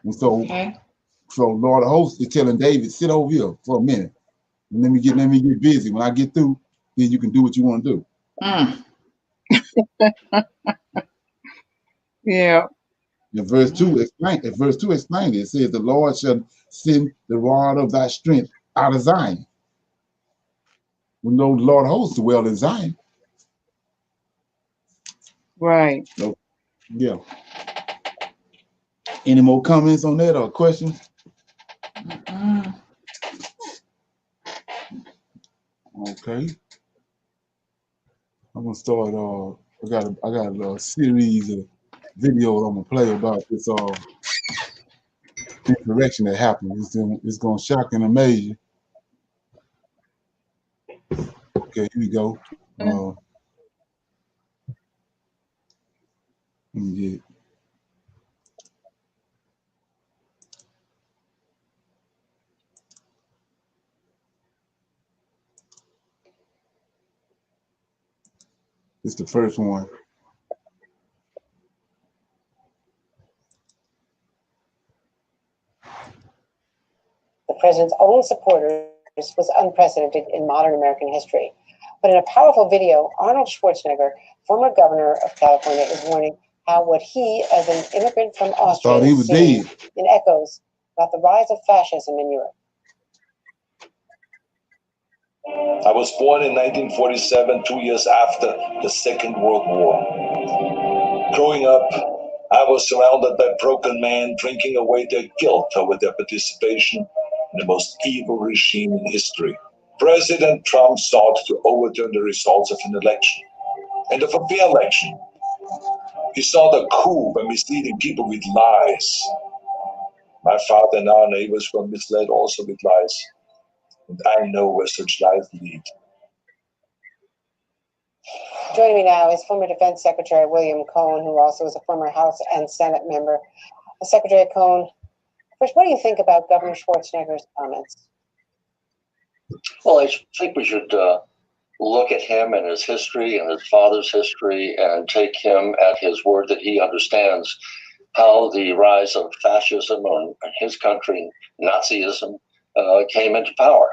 And so Lord of hosts is telling David, sit over here for a minute. And let me get busy. When I get through, then you can do what you want to do. Yeah. And verse 2 explains it. It says, the Lord shall send the rod of thy strength out of Zion. We know the Lord of hosts dwell in Zion. Right. So, yeah. Any more comments on that or questions? Okay. I'm gonna start. I got a series of videos I'm gonna play about this insurrection that happened. It's gonna shock and amaze you. Okay, here we go. Let me get it. It's the first one. The president's own supporters was unprecedented in modern American history. But in a powerful video, Arnold Schwarzenegger, former governor of California, is warning how what he, as an immigrant from Austria, is seeing in echoes about the rise of fascism in Europe. I was born in 1947, 2 years after the Second World War. Growing up, I was surrounded by broken men drinking away their guilt over their participation in the most evil regime in history. President Trump sought to overturn the results of an election. And of a fair election, he sought a coup by misleading people with lies. My father and our neighbors were misled also with lies, and I know where such lies lead. Joining me now is former Defense Secretary William Cohen, who also is a former House and Senate member. Secretary Cohen, first, what do you think about Governor Schwarzenegger's comments? Well, I think we should look at him and his history and his father's history and take him at his word that he understands how the rise of fascism in his country, Nazism, came into power.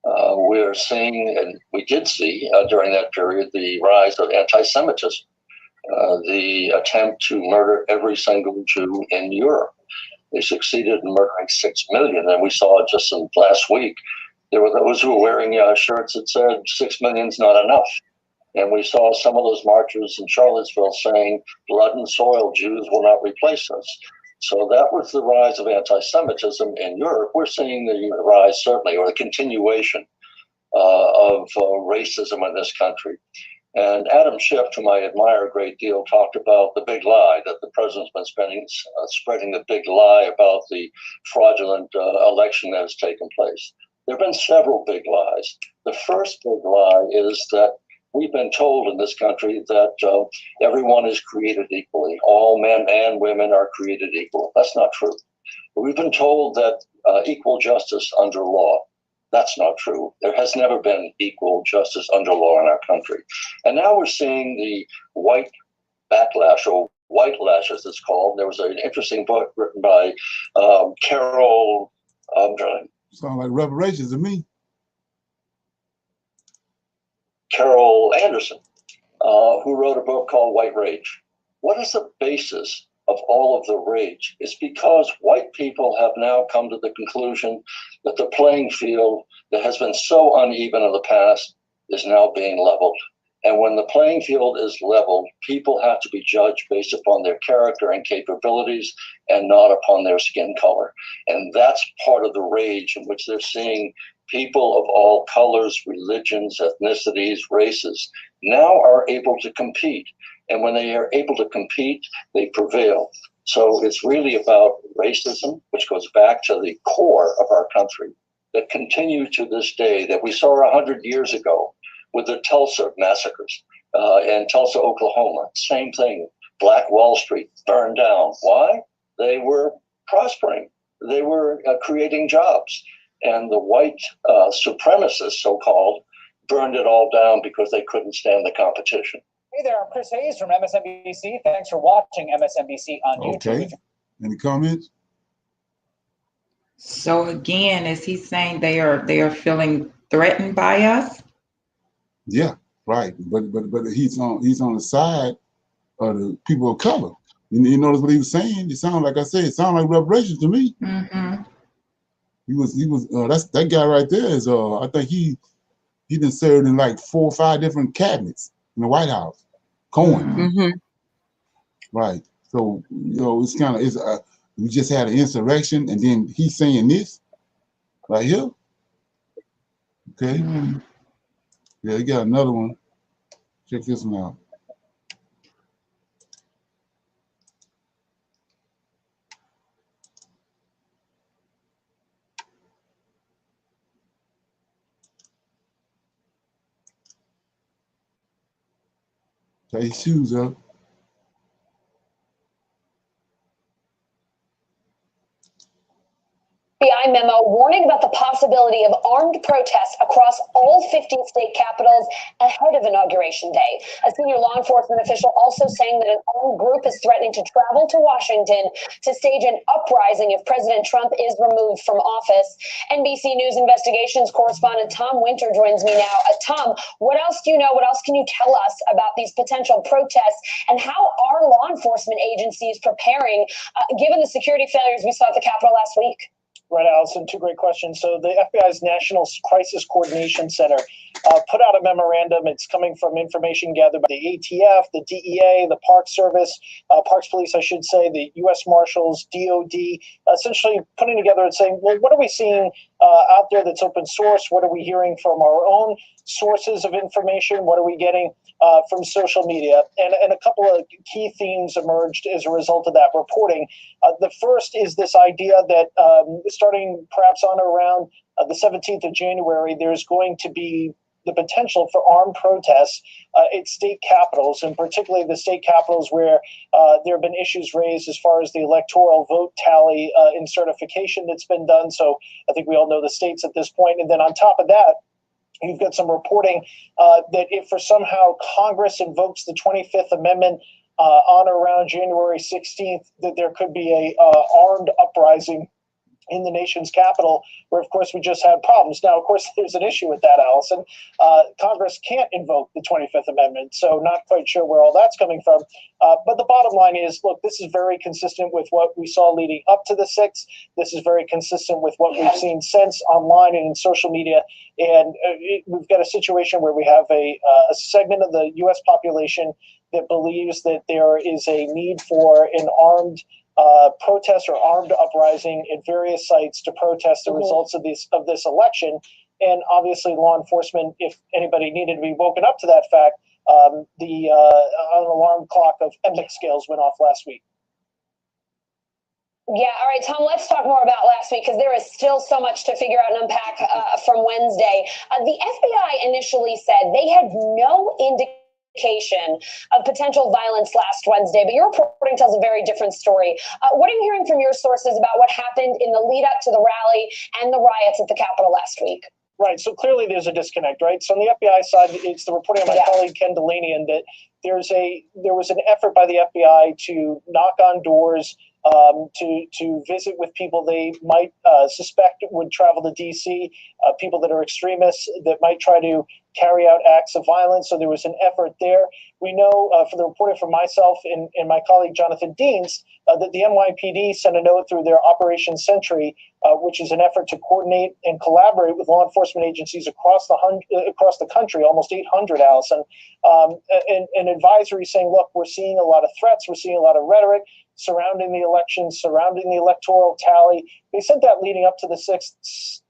We're seeing, and we did see during that period, the rise of anti-Semitism, the attempt to murder every single Jew in Europe. They succeeded in murdering 6 million, and we saw it just in last week. There were those who were wearing shirts that said 6 million is not enough. And we saw some of those marchers in Charlottesville saying, blood and soil, Jews will not replace us. So that was the rise of anti-Semitism in Europe. We're seeing the rise, certainly, or the continuation of racism in this country. And Adam Schiff, whom I admire a great deal, talked about the big lie that the president's been spreading the big lie about the fraudulent election that has taken place. There have been several big lies. The first big lie is that we've been told in this country that everyone is created equally. All men and women are created equal. That's not true. We've been told that equal justice under law. That's not true. There has never been equal justice under law in our country. And now we're seeing the white backlash, or white lash as it's called. There was an interesting book written by Carol, Sound like reparations to me. Carol Anderson, who wrote a book called White Rage. What is the basis of all of the rage? It's because white people have now come to the conclusion that the playing field that has been so uneven in the past is now being leveled. And when the playing field is leveled, people have to be judged based upon their character and capabilities and not upon their skin color. And that's part of the rage in which they're seeing people of all colors, religions, ethnicities, races now are able to compete. And when they are able to compete, they prevail. So it's really about racism, which goes back to the core of our country, that continues to this day, that we saw 100 years ago with the Tulsa massacres in Tulsa, Oklahoma. Same thing. Black Wall Street burned down. Why? They were prospering. They were creating jobs. And the white supremacists, so-called, burned it all down because they couldn't stand the competition. Hey there, I'm Chris Hayes from MSNBC. Thanks for watching MSNBC on YouTube. Okay. Any comments? So again, is he saying they are feeling threatened by us? Yeah, right. But he's on the side of the people of color. You notice what he was saying? It sounded like I said, it sounded like reparations to me. Mm-hmm. He was that guy right there is I think he been served in like 4 or 5 different cabinets in the White House. Cohen. Mm-hmm. Right. So it's kind of we just had an insurrection and then he's saying this right here. Okay. Mm. Yeah, you got another one. Check this one out. Take his shoes up. FBI memo warning about the possibility of armed protests across all 50 state capitals ahead of Inauguration Day. A senior law enforcement official also saying that an armed group is threatening to travel to Washington to stage an uprising if President Trump is removed from office. NBC News investigations correspondent Tom Winter joins me now. Tom, what else do you know? What else can you tell us about these potential protests and how are law enforcement agencies preparing given the security failures we saw at the Capitol last week? Right, Allison, two great questions. So the FBI's National Crisis Coordination Center put out a memorandum. It's coming from information gathered by the ATF, the DEA, the Park Service, Parks Police, I should say, the U.S. Marshals, DOD, essentially putting together and saying, well, what are we seeing out there that's open source? What are we hearing from our own sources of information? What are we getting from social media? And a couple of key themes emerged as a result of that reporting. The first is this idea that starting perhaps on or around the 17th of January, there's going to be the potential for armed protests at state capitals, and particularly the state capitals where there have been issues raised as far as the electoral vote tally and certification that's been done. So I think we all know the states at this point. And then on top of that, you've got some reporting that if for somehow Congress invokes the 25th Amendment on or around January 16th, that there could be a armed uprising in the nation's capital, where, of course, we just had problems. Now, of course, there's an issue with that, Allison. Congress can't invoke the 25th Amendment, so not quite sure where all that's coming from. But the bottom line is, look, this is very consistent with what we saw leading up to the 6th. This is very consistent with what we've seen since online and in social media. And we've got a situation where we have a segment of the U.S. population that believes that there is a need for an armed protest or armed uprising at various sites to protest the results of this election. And obviously law enforcement, if anybody needed to be woken up to that fact, the alarm clock of epic scales went off last week. Yeah, all right, Tom, let's talk more about last week, because there is still so much to figure out and unpack from Wednesday. The FBI initially said they had no indication of potential violence last Wednesday, but your reporting tells a very different story. What are you hearing from your sources about what happened in the lead up to the rally and the riots at the Capitol last week? Right. So clearly there's a disconnect, right? So on the FBI side, it's the reporting of my colleague Ken Delaney, and that there was an effort by the FBI to knock on doors, to visit with people they might suspect would travel to D.C., people that are extremists that might try to carry out acts of violence. So there was an effort there. We know from the reporting from myself and my colleague Jonathan Deans that the NYPD sent a note through their Operation Sentry, which is an effort to coordinate and collaborate with law enforcement agencies across the country, almost 800, Allison, an advisory saying, look, we're seeing a lot of threats, we're seeing a lot of rhetoric surrounding the election, surrounding the electoral tally. They sent that leading up to the 6th.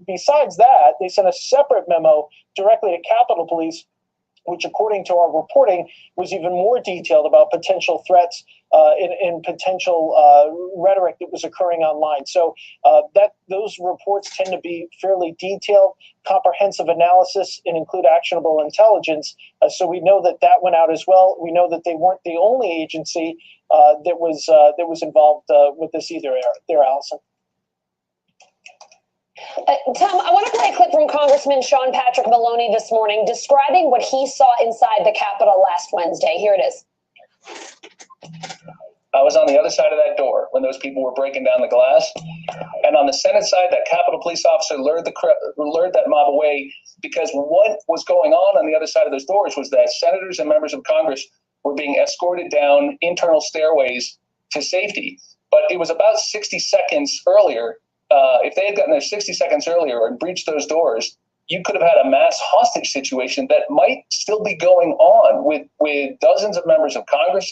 Besides that, they sent a separate memo directly to Capitol Police, which, according to our reporting, was even more detailed about potential threats and potential rhetoric that was occurring online. So those reports tend to be fairly detailed, comprehensive analysis, and include actionable intelligence. So we know that went out as well. We know that they weren't the only agency that was involved with this either. There, Allison. Tom, I want to play a clip from Congressman Sean Patrick Maloney this morning describing what he saw inside the Capitol last Wednesday. Here it is. I was on the other side of that door when those people were breaking down the glass. And on the Senate side, that Capitol Police officer lured that mob away, because what was going on the other side of those doors was that senators and members of Congress were being escorted down internal stairways to safety. But it was about 60 seconds earlier. If they had gotten there 60 seconds earlier and breached those doors, you could have had a mass hostage situation that might still be going on with dozens of members of Congress.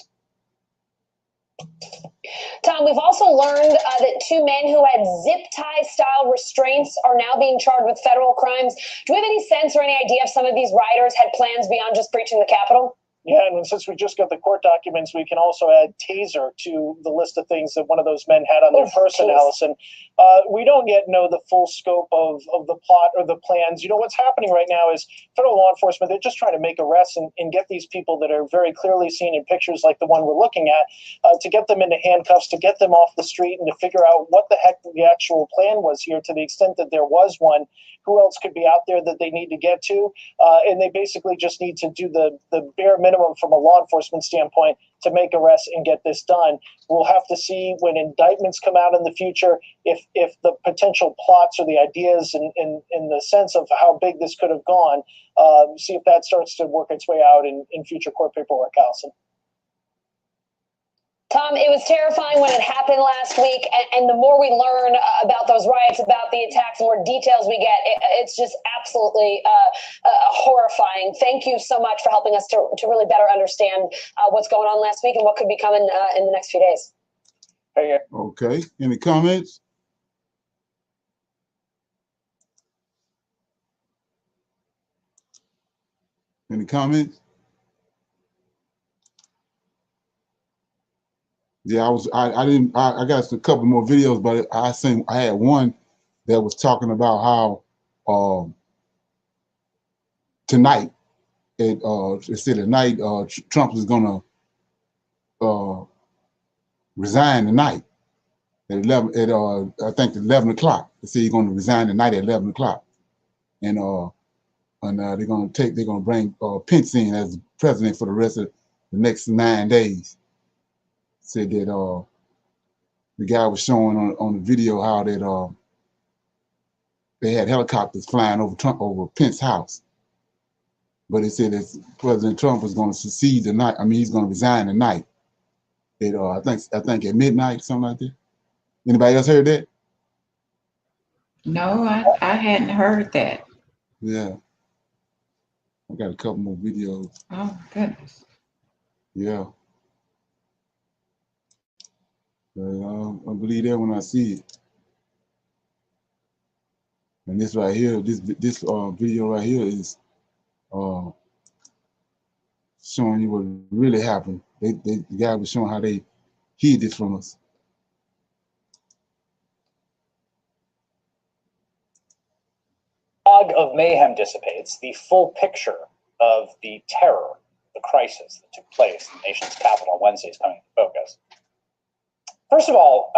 Tom, we've also learned that 2 men who had zip tie style restraints are now being charged with federal crimes. Do we have any sense or any idea if some of these rioters had plans beyond just breaching the Capitol? Yeah, and since we just got the court documents, we can also add taser to the list of things that one of those men had on their person, Allison. We don't yet know the full scope of the plot or the plans. You know, what's happening right now is federal law enforcement, they're just trying to make arrests and get these people that are very clearly seen in pictures like the one we're looking at, to get them into handcuffs, to get them off the street, and to figure out what the heck the actual plan was here, to the extent that there was one. Who else could be out there that they need to get to? And they basically just need to do the bare minimum from a law enforcement standpoint to make arrests and get this done. We'll have to see when indictments come out in the future if the potential plots or the ideas in the sense of how big this could have gone, see if that starts to work its way out in future court paperwork, Allison. Tom, it was terrifying when it happened last week, and the more we learn about those riots, about the attacks, the more details we get, it's just absolutely horrifying. Thank you so much for helping us to really better understand what's going on last week and what could be coming in the next few days. Okay, any comments? Any comments? Yeah, I got a couple more videos, but I had one that was talking about how tonight it said tonight Trump is gonna resign tonight at 11 at I think 11 o'clock. They say he's gonna resign tonight at 11 o'clock, and they're gonna bring Pence in as president for the rest of the next 9 days. Said that the guy was showing on the video how that they had helicopters flying over Pence's house, but it said that President Trump was going to secede tonight. I mean, he's going to resign tonight. At I think at midnight, something like that. Anybody else heard that? No, I hadn't heard that. Yeah, I got a couple more videos. Oh goodness. Yeah. I believe that when I see it. And this right here, this video right here is showing you what really happened. The guy was showing how they hid this from us. Fog of mayhem dissipates, the full picture of the terror, the crisis that took place in the nation's capital on Wednesday is coming into focus. First of all,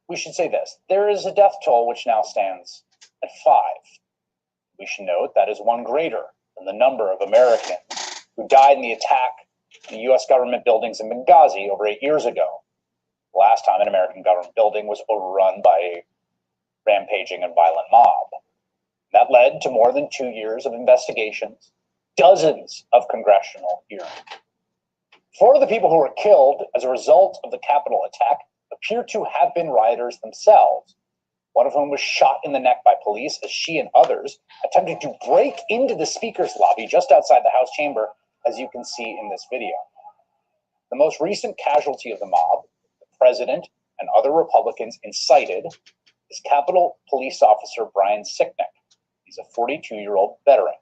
we should say this. There is a death toll which now stands at 5. We should note that is one greater than the number of Americans who died in the attack on the U.S. government buildings in Benghazi over 8 years ago. The last time an American government building was overrun by a rampaging and violent mob. That led to more than 2 years of investigations, dozens of congressional hearings. 4 of the people who were killed as a result of the Capitol attack appear to have been rioters themselves, one of whom was shot in the neck by police as she and others attempted to break into the speaker's lobby just outside the House chamber, as you can see in this video. The most recent casualty of the mob, the president and other Republicans incited, is Capitol Police Officer Brian Sicknick. He's a 42-year-old veteran.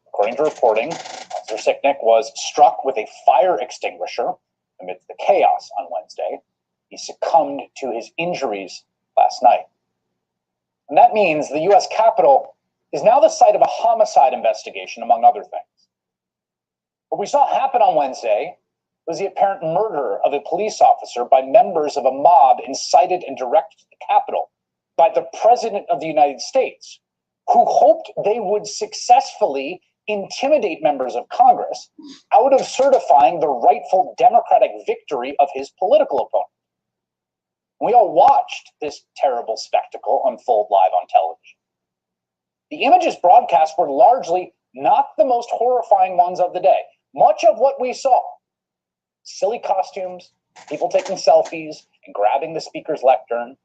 According to reporting, Officer Sicknick was struck with a fire extinguisher amidst the chaos on Wednesday. He succumbed to his injuries last night. And that means the U.S. Capitol is now the site of a homicide investigation, among other things. What we saw happen on Wednesday was the apparent murder of a police officer by members of a mob incited and directed to the Capitol by the President of the United States, who hoped they would successfully intimidate members of Congress out of certifying the rightful Democratic victory of his political opponent. We all watched this terrible spectacle unfold live on television. The images broadcast were largely not the most horrifying ones of the day. Much of what we saw, silly costumes, people taking selfies and grabbing the speaker's lectern,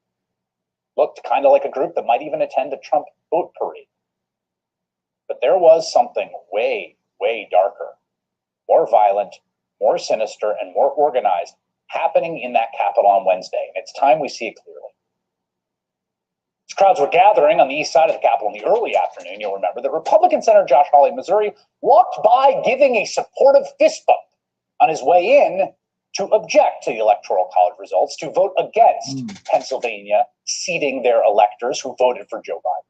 looked kind of like a group that might even attend a Trump vote parade. But there was something way, way darker, more violent, more sinister, and more organized happening in that Capitol on Wednesday, and it's time we see it clearly. As crowds were gathering on the east side of the Capitol in the early afternoon, you'll remember that Republican Senator Josh Hawley of Missouri walked by giving a supportive fist bump on his way in to object to the Electoral College results, to vote against Pennsylvania seating their electors who voted for Joe Biden.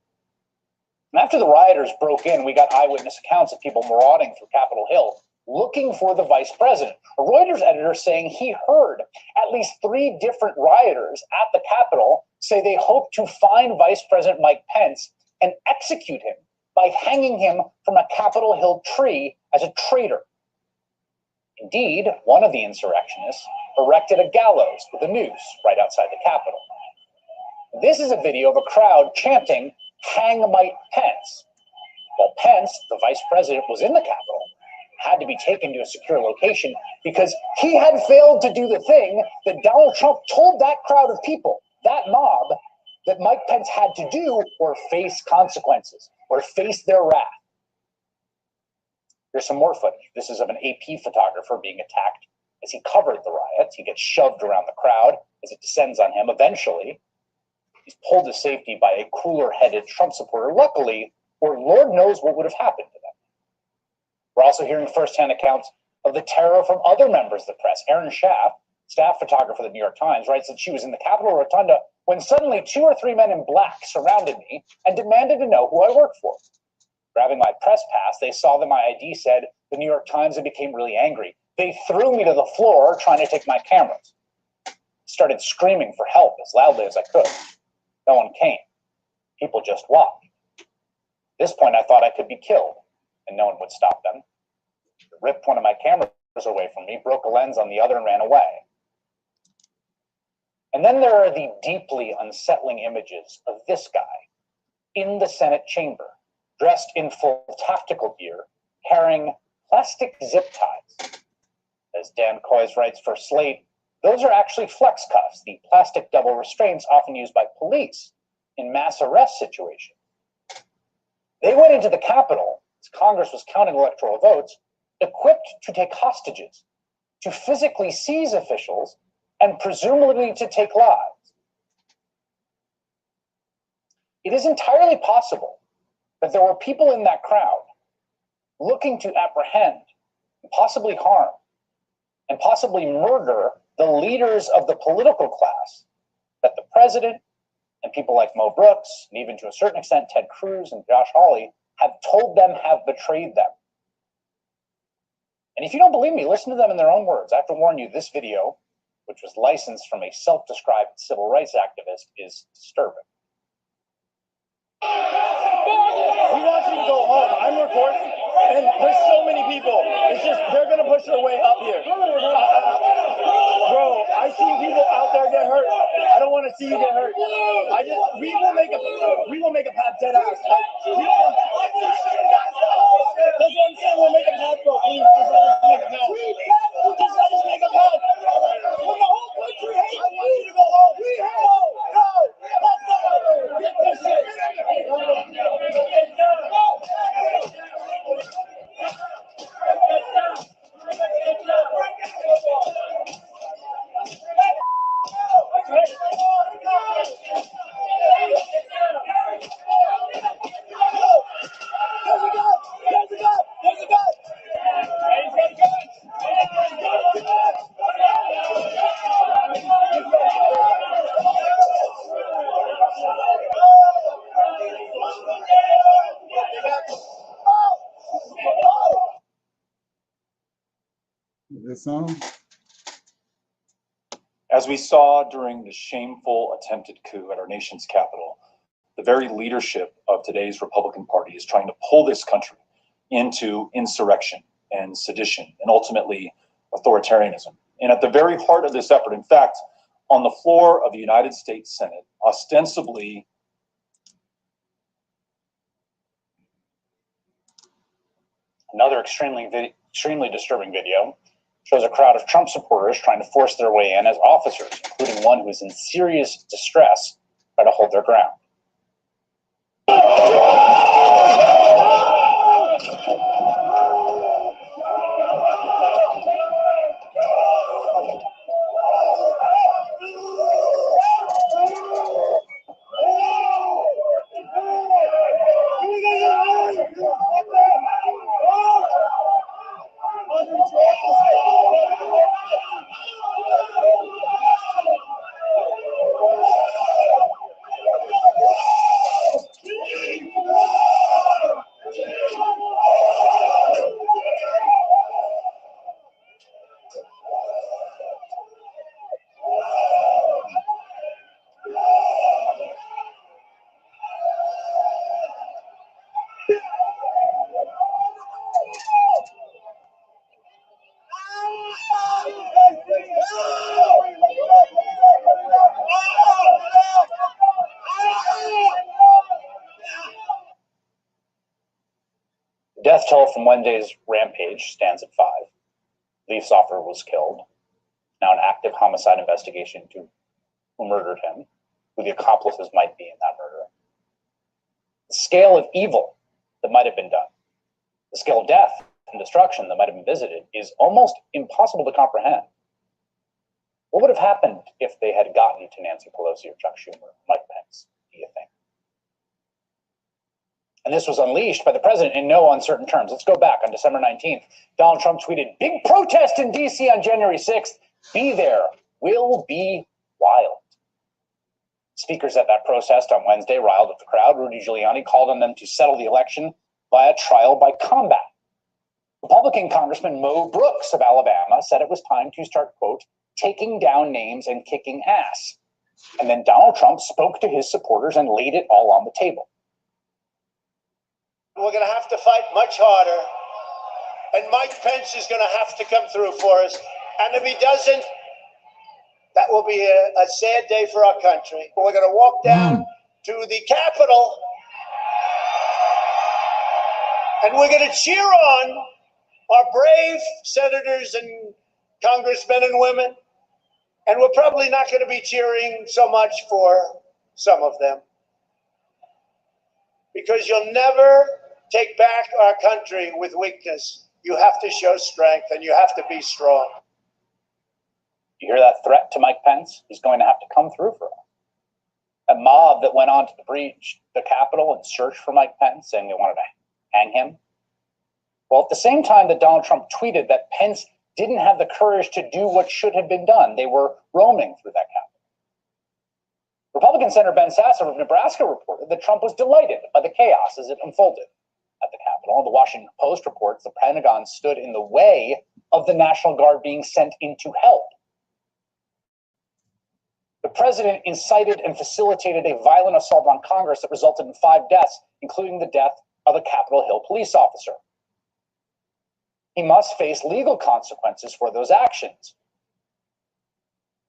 And after the rioters broke in, we got eyewitness accounts of people marauding through Capitol Hill looking for the vice president. A Reuters editor saying he heard at least 3 different rioters at the Capitol say they hope to find Vice President Mike Pence and execute him by hanging him from a Capitol Hill tree as a traitor. Indeed, one of the insurrectionists erected a gallows with a noose right outside the Capitol. This is a video of a crowd chanting, "Hang Mike Pence," while Pence, the vice president, was in the Capitol. had to be taken to a secure location because he had failed to do the thing that Donald Trump told that crowd of people, that mob, that Mike Pence had to do or face consequences or face their wrath. Here's some more footage. This is of an AP photographer being attacked as he covered the riots. He gets shoved around the crowd as it descends on him. Eventually, he's pulled to safety by a cooler-headed Trump supporter. Luckily, or Lord knows what would have happened to them. We're also hearing firsthand accounts of the terror from other members of the press. Erin Schaff, staff photographer of the New York Times, writes that she was in the Capitol Rotunda when suddenly 2 or 3 men in black surrounded me and demanded to know who I worked for. Grabbing my press pass, they saw that my ID said the New York Times and became really angry. They threw me to the floor trying to take my cameras. Started screaming for help as loudly as I could. No one came. People just walked. At this point, I thought I could be killed, and no one would stop them. They ripped one of my cameras away from me, broke a lens on the other, and ran away. And then there are the deeply unsettling images of this guy in the Senate chamber, dressed in full tactical gear, carrying plastic zip ties. As Dan Coys writes for Slate, those are actually flex cuffs, the plastic double restraints often used by police in mass arrest situations. They went into the Capitol, as Congress was counting electoral votes, equipped to take hostages, to physically seize officials, and presumably to take lives. It is entirely possible that there were people in that crowd looking to apprehend, possibly harm, and possibly murder the leaders of the political class that the president and people like Mo Brooks, and even to a certain extent Ted Cruz and Josh Hawley, have told them have betrayed them. And if you don't believe me, listen to them in their own words. I have to warn you, this video, which was licensed from a self-described civil rights activist, is disturbing. We want you to go home. I'm recording, and there's so many people. It's just, they're going to push their way up here. Bro, I see people out there get hurt. I don't want to see you get hurt. We will make a path dead ass. That's what I'm saying. We'll make a path, bro. Please, just let us make a path. Just let us make a path. When the whole country hates you, I want you to go home. Go. Let's go. Get this shit. This song? As we saw during the shameful attempted coup at our nation's capital, the very leadership of today's Republican Party is trying to pull this country into insurrection and sedition and ultimately authoritarianism. And at the very heart of this effort, in fact, on the floor of the United States Senate, ostensibly Another extremely disturbing video shows a crowd of Trump supporters trying to force their way in as officers, including one who is in serious distress, try to hold their ground. toll from Wednesday's rampage stands at 5. Police officer was killed. Now an active homicide investigation into who murdered him, who the accomplices might be in that murder. The scale of evil that might have been done, the scale of death and destruction that might have been visited is almost impossible to comprehend. What would have happened if they had gotten to Nancy Pelosi or Chuck Schumer or Mike Pence, do you think? And this was unleashed by the president in no uncertain terms. Let's go back on December 19th. Donald Trump tweeted, "Big protest in DC on January 6th. Be there. Will be wild." Speakers at that protest on Wednesday riled up the crowd. Rudy Giuliani called on them to settle the election via trial by combat. Republican Congressman Mo Brooks of Alabama said it was time to start, quote, taking down names and kicking ass. And then Donald Trump spoke to his supporters and laid it all on the table. We're going to have to fight much harder. And Mike Pence is going to have to come through for us. And if he doesn't, that will be a sad day for our country. We're going to walk down to the Capitol and we're going to cheer on our brave senators and congressmen and women. And we're probably not going to be cheering so much for some of them. Because you'll never take back our country with weakness. You have to show strength and you have to be strong. You hear that threat to Mike Pence? He's going to have to come through for us. A mob that went on to breach the Capitol and search for Mike Pence, saying they wanted to hang him. Well, at the same time that Donald Trump tweeted that Pence didn't have the courage to do what should have been done, they were roaming through that Capitol. Republican Senator Ben Sasser of Nebraska reported that Trump was delighted by the chaos as it unfolded at the Capitol. The Washington Post reports the Pentagon stood in the way of the National Guard being sent in to help. The president incited and facilitated a violent assault on Congress that resulted in 5 deaths, including the death of a Capitol Hill police officer. He must face legal consequences for those actions.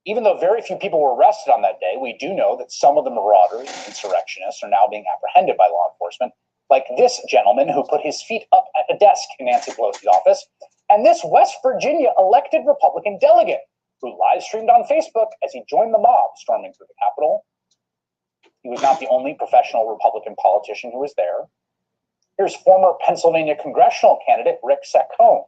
Even though very few people were arrested on that day, we do know that some of the marauders and insurrectionists are now being apprehended by law enforcement, like this gentleman who put his feet up at a desk in Nancy Pelosi's office, and this West Virginia elected Republican delegate who live streamed on Facebook as he joined the mob storming through the Capitol. He was not the only professional Republican politician who was there. Here's former Pennsylvania congressional candidate Rick Saccone.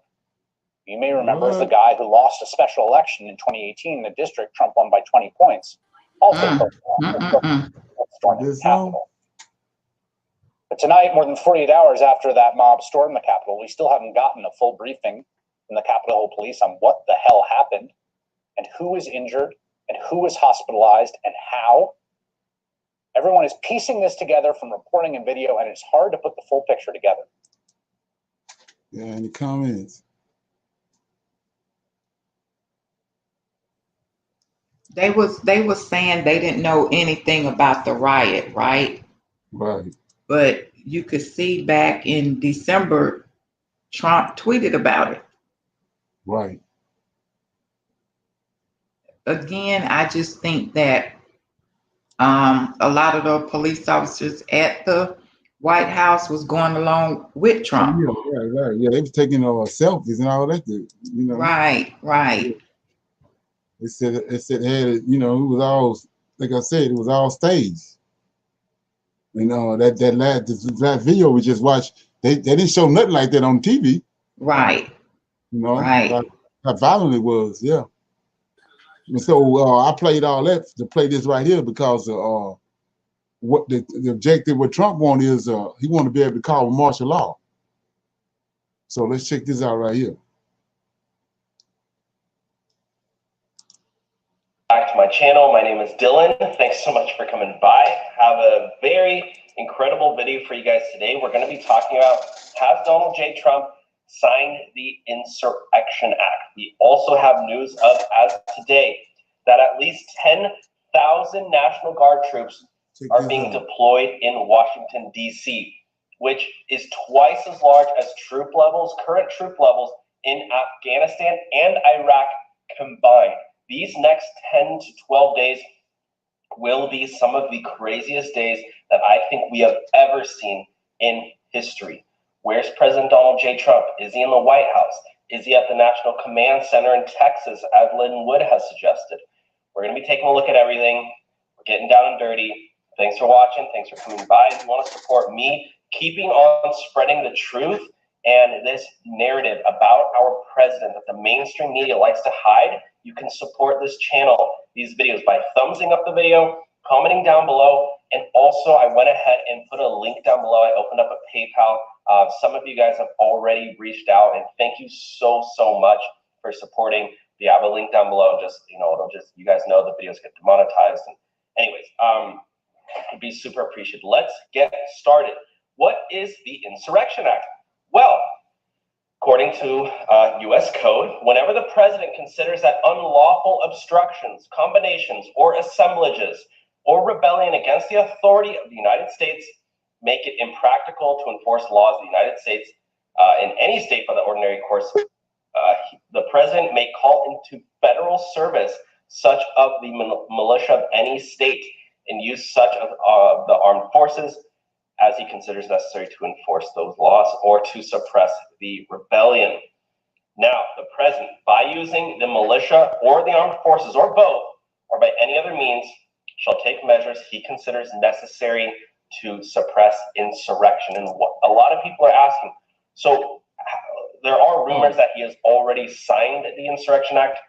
You may remember as the guy who lost a special election in 2018 in the district Trump won by 20 points. Also storming the Capitol. But tonight, more than 48 hours after that mob stormed the Capitol, we still haven't gotten a full briefing from the Capitol Hill Police on what the hell happened and who was injured and who was hospitalized and how. Everyone is piecing this together from reporting and video, and it's hard to put the full picture together. Yeah, any comments? They was saying they didn't know anything about the riot, right? Right. But you could see back in December, Trump tweeted about it. Right. Again, I just think that a lot of the police officers at the White House was going along with Trump. Right. Yeah, they was taking selfies and all that, you know. Right. It said it was all, like I said, it was all staged. You know, that video we just watched, they didn't show nothing like that on TV. Right. You know, right. How violent it was, yeah. And so I played all that to play this right here because what the objective what Trump wanted is he wanted to be able to call martial law. So let's check this out right here. Back to my channel. My name is Dylan. Thanks so much for coming by. Have a very incredible video for you guys today. We're going to be talking about, has Donald J. Trump signed the Insurrection Act? We also have news of, as today, that at least 10,000 National Guard troops are being deployed in Washington, D.C., which is twice as large as current troop levels in Afghanistan and Iraq combined. These next 10 to 12 days will be some of the craziest days that I think we have ever seen in history. Where's President Donald J. Trump? Is he in the White House? Is he at the National Command Center in Texas, as Lynn Wood has suggested? We're going to be taking a look at everything. We're getting down and dirty. Thanks for watching. Thanks for coming by. If you want to support me keeping on spreading the truth and this narrative about our president that the mainstream media likes to hide, you can support this channel, these videos, by thumbsing up the video, commenting down below, and also I went ahead and put a link down below. I opened up a PayPal. Some of you guys have already reached out, and thank you so much for supporting. We have a link down below. Just, it'll just, you guys know the videos get demonetized. And anyways, it'd be super appreciated. Let's get started. What is the Insurrection Act? Well, according to U.S. Code, whenever the president considers that unlawful obstructions, combinations, or assemblages, or rebellion against the authority of the United States make it impractical to enforce laws of the United States in any state by the ordinary course, the president may call into federal service such of the militia of any state and use such of the armed forces as he considers necessary to enforce those laws or to suppress the rebellion. Now, the president, by using the militia or the armed forces or both, or by any other means, shall take measures he considers necessary to suppress insurrection. And what a lot of people are asking, so there are rumors that he has already signed the Insurrection Act.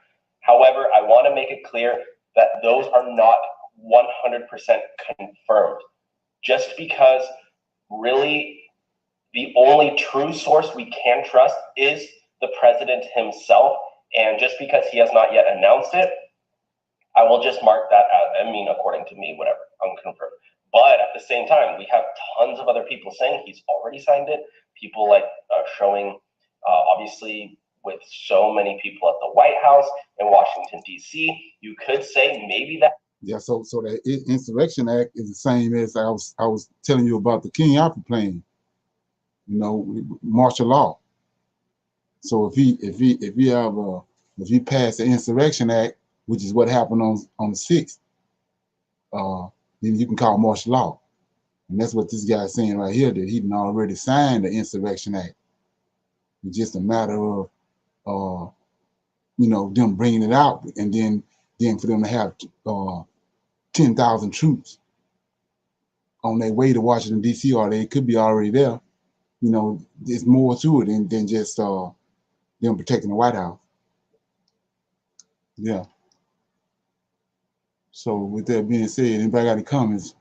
However, I want to make it clear that those are not 100% confirmed. Just because really the only true source we can trust is the president himself, and just because he has not yet announced it, I will just mark that as, according to me, whatever, unconfirmed. But at the same time, we have tons of other people saying he's already signed it. People like showing, obviously, with so many people at the White House in Washington, D.C., you could say maybe that. Yeah, so the Insurrection Act is the same as I was telling you about the King Arthur plan, martial law. So if he passed the Insurrection Act, which is what happened on the 6th, then you can call martial law. And that's what this guy is saying right here, that he'd already signed the Insurrection Act. It's just a matter of them bringing it out, and then for them to have 10,000 troops on their way to Washington, D.C., or they could be already there. There's more to it than just them protecting the White House. Yeah. So with that being said, anybody got any comments?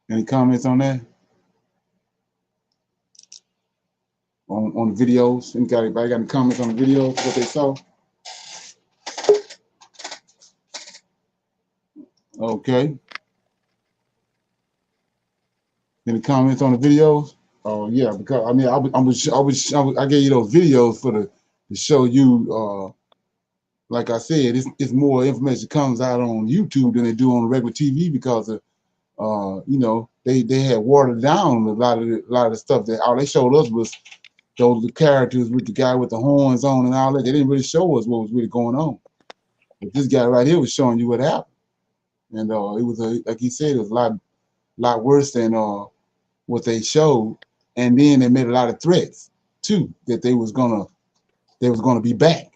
Any comments on that? On the videos? Anybody got any comments on the videos, what they saw? Okay. Any comments on the videos? Oh yeah, because I gave you those videos to show you. Like I said, it's more information comes out on YouTube than they do on regular TV because of they had watered down a lot of the stuff that all they showed us was the characters with the guy with the horns on and all that. They didn't really show us what was really going on. But this guy right here was showing you what happened, and it was like he said, it was a lot worse than what they showed. And then they made a lot of threats too that they was gonna be back.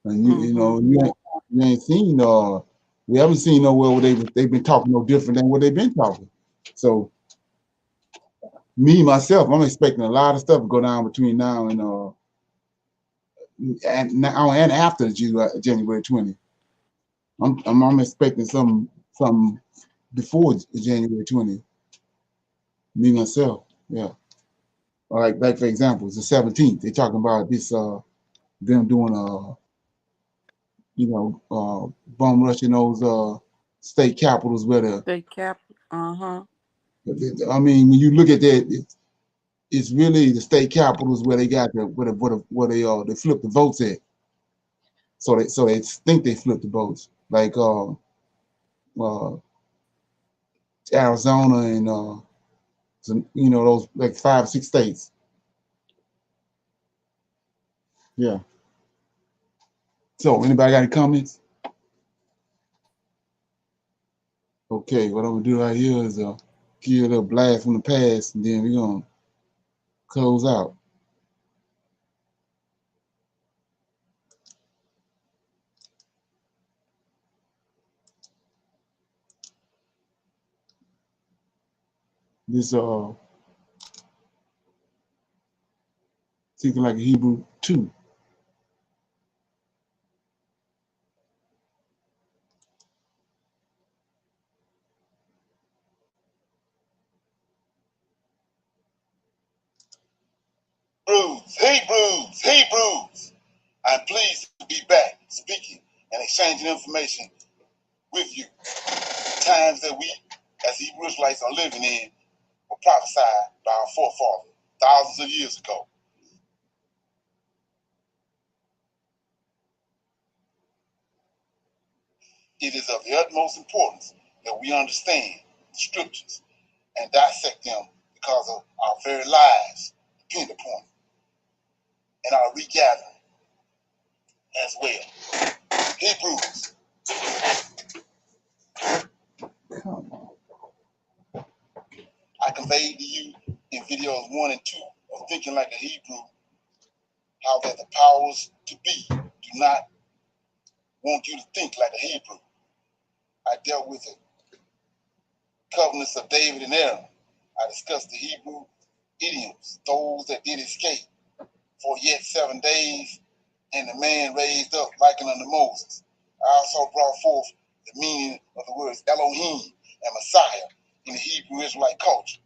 And you ain't seen we haven't seen nowhere where they've been talking no different than what they've been talking. So me myself, I'm expecting a lot of stuff to go down between now and after January 20th. I'm expecting some before January 20th. Me myself, yeah. Like for example, it's the 17th. They're talking about this them doing bomb rushing those state capitals where the state capital. I mean, when you look at that, it's really the state capitals where they got where they flip the votes at. So they think they flip the votes, like Arizona and those like 5 6 states. Yeah. So anybody got any comments? Okay, what I'm gonna do right here is give you a little blast from the past, and then we're gonna close out. This thinking like a Hebrew 2. Hebrews. I'm pleased to be back speaking and exchanging information with you. The times that we, as Hebrew Israelites, are living in were prophesied by our forefathers thousands of years ago. It is of the utmost importance that we understand the scriptures and dissect them because of our very lives depend upon it and our regathering as well. Hebrews. I conveyed to you in videos 1 and 2 of Thinking Like a Hebrew how that the powers to be do not want you to think like a Hebrew. I dealt with the covenants of David and Aaron. I discussed the Hebrew idioms, those that did escape for yet 7 days, and the man raised up likened unto Moses. I also brought forth the meaning of the words Elohim and Messiah in the Hebrew Israelite culture.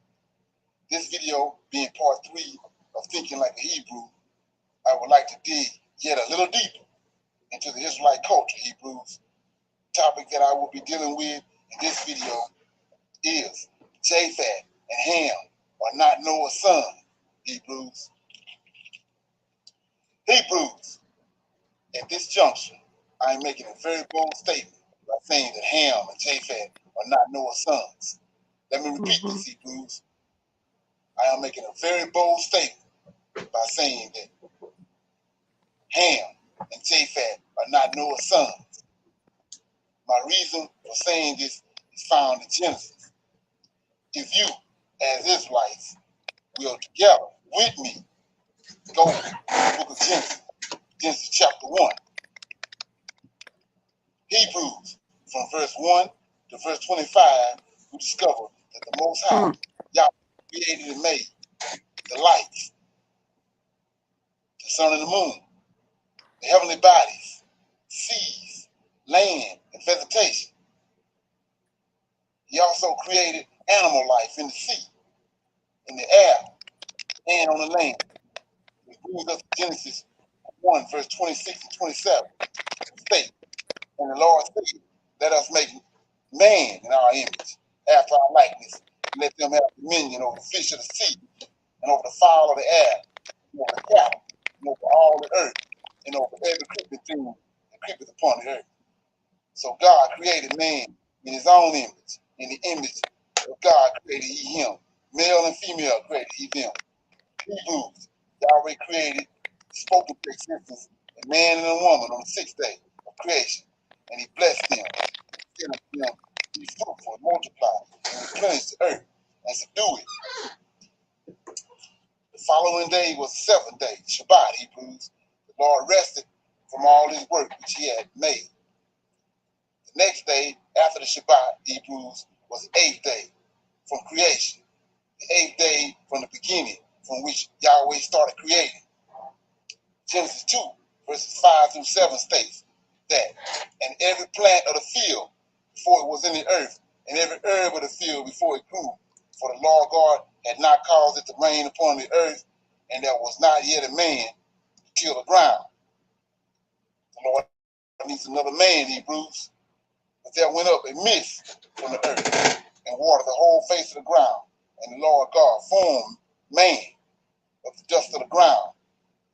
This video being part 3 of Thinking Like a Hebrew, I would like to dig yet a little deeper into the Israelite culture, Hebrews. The topic that I will be dealing with in this video is Japhet and Ham are not Noah's son, Hebrews. Hebrews, at this juncture, I am making a very bold statement by saying that Ham and Japhet are not Noah's sons. Let me repeat this, Hebrews. I am making a very bold statement by saying that Ham and Japhet are not Noah's sons. My reason for saying this is found in Genesis. If you, as Israelites, will together with me go to the book of Genesis, Genesis chapter 1, Hebrews, from verse 1 to verse 25, we discover that the Most High, Yahweh, created and made the lights, the sun and the moon, the heavenly bodies, seas, land, and vegetation. He also created animal life in the sea, in the air, and on the land. It brings us to Genesis 1, verse 26 and 27. State, and the Lord said, let us make man in our image, after our likeness, and let them have dominion over the fish of the sea, and over the fowl of the air, and over the cattle, and over all the earth, and over every creeping thing that creepeth upon the earth. So God created man in his own image. In the image of God created he him. Male and female created he them. Hebrews, Yahweh created, spoke into existence, a man and a woman on the 6th day of creation. And he blessed them, and said unto them, be fruitful and multiply, and replenish the earth, and subdue it. The following day was the 7th day, Shabbat, Hebrews. The Lord rested from all his work which he had made. The next day, after the Shabbat, Hebrews, was the 8th day from creation. The 8th day from the beginning, from which Yahweh started creating. Genesis 2, verses 5 through 7 states that, and every plant of the field before it was in the earth, and every herb of the field before it grew, for the Lord God had not caused it to rain upon the earth, and there was not yet a man to till the ground. The Lord needs another man, Hebrews. But there went up a mist from the earth, and watered the whole face of the ground. And the Lord God formed man of the dust of the ground,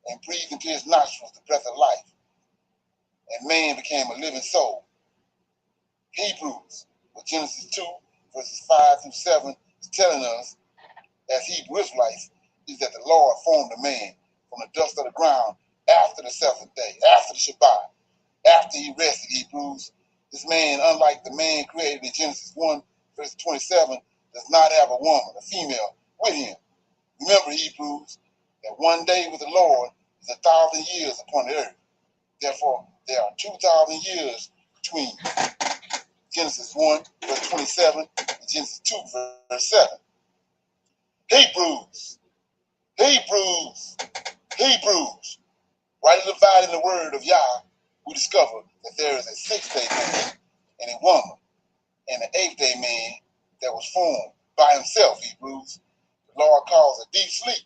and breathed into his nostrils the breath of life. And man became a living soul. Hebrews, with Genesis 2, verses 5 through 7, is telling us, as Hebrew Israelites, is that the Lord formed a man from the dust of the ground after the 7th day, after the Shabbat, after he rested, Hebrews. This man, unlike the man created in Genesis 1, verse 27, does not have a woman, a female, with him. Remember, Hebrews, that one day with the Lord is 1,000 years upon the earth. Therefore, there are 2,000 years between Genesis 1, verse 27, and Genesis 2, verse 7. Hebrews. Rightly dividing the word of Yah, we discover that there is a sixth-day man and a woman, and an eighth-day man that was formed by himself, Hebrews. The Lord caused a deep sleep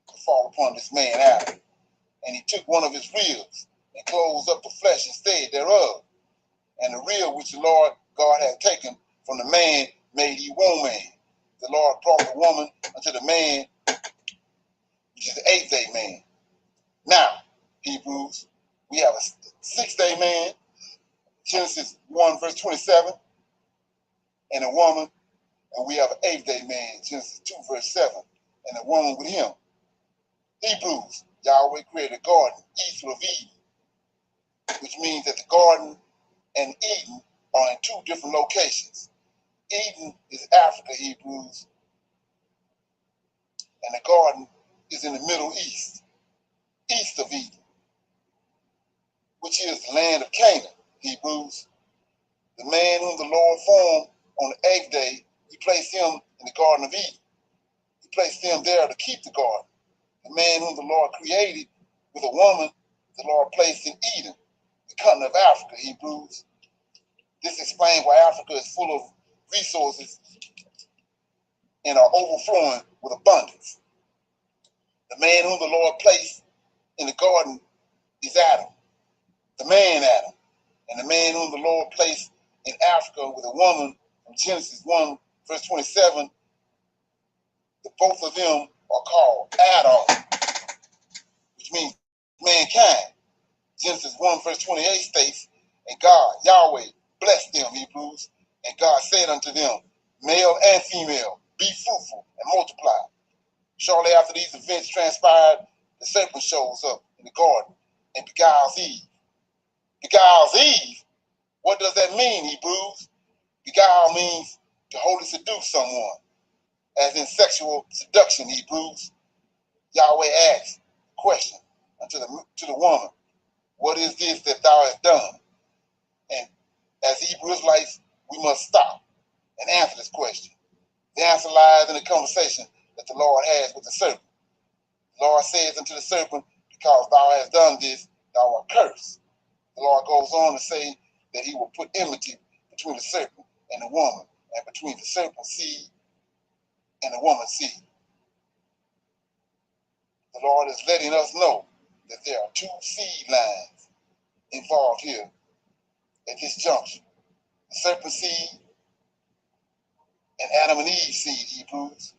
to fall upon this man Adam, and he took one of his ribs and closed up the flesh instead thereof. And the rib which the Lord God had taken from the man made he one man. The Lord brought the woman unto the man, which is the eighth-day man. Now, Hebrews, we have a sixth-day man, Genesis 1, verse 27, and a woman, and we have an eighth-day man, Genesis 2, verse 7, and a woman with him. Hebrews, Yahweh created a garden east of Eden, which means that the garden and Eden are in two different locations. Eden is Africa, Hebrews, and the garden is in the Middle East, east of Eden, which is the land of Canaan, Hebrews. The man whom the Lord formed on the eighth day, he placed him in the Garden of Eden. He placed him there to keep the garden. The man whom the Lord created with a woman, the Lord placed in Eden, the continent of Africa, Hebrews. This explains why Africa is full of resources and are overflowing with abundance. The man whom the Lord placed in the garden is Adam, the man Adam. And the man whom the Lord placed in Africa with a woman from Genesis 1, verse 27, the both of them are called Adam, which means mankind. Genesis 1, verse 28 states, and God, Yahweh, blessed them, Hebrews, and God said unto them, male and female, be fruitful and multiply. Shortly after these events transpired, the serpent shows up in the garden and beguiles Eve. Beguiles Eve? What does that mean, Hebrews? Beguile means to wholly seduce someone, as in sexual seduction, Hebrews. Yahweh asks a question to the woman, what is this that thou hast done? And as Hebrew Israelites, we must stop and answer this question. The answer lies in the conversation that the Lord has with the serpent. The Lord says unto the serpent, because thou hast done this, thou art cursed. The Lord goes on to say that he will put enmity between the serpent and the woman, and between the serpent's seed and the woman's seed. The Lord is letting us know that there are two seed lines involved here at this junction. The serpent's seed and Adam and Eve's seed, Hebrews.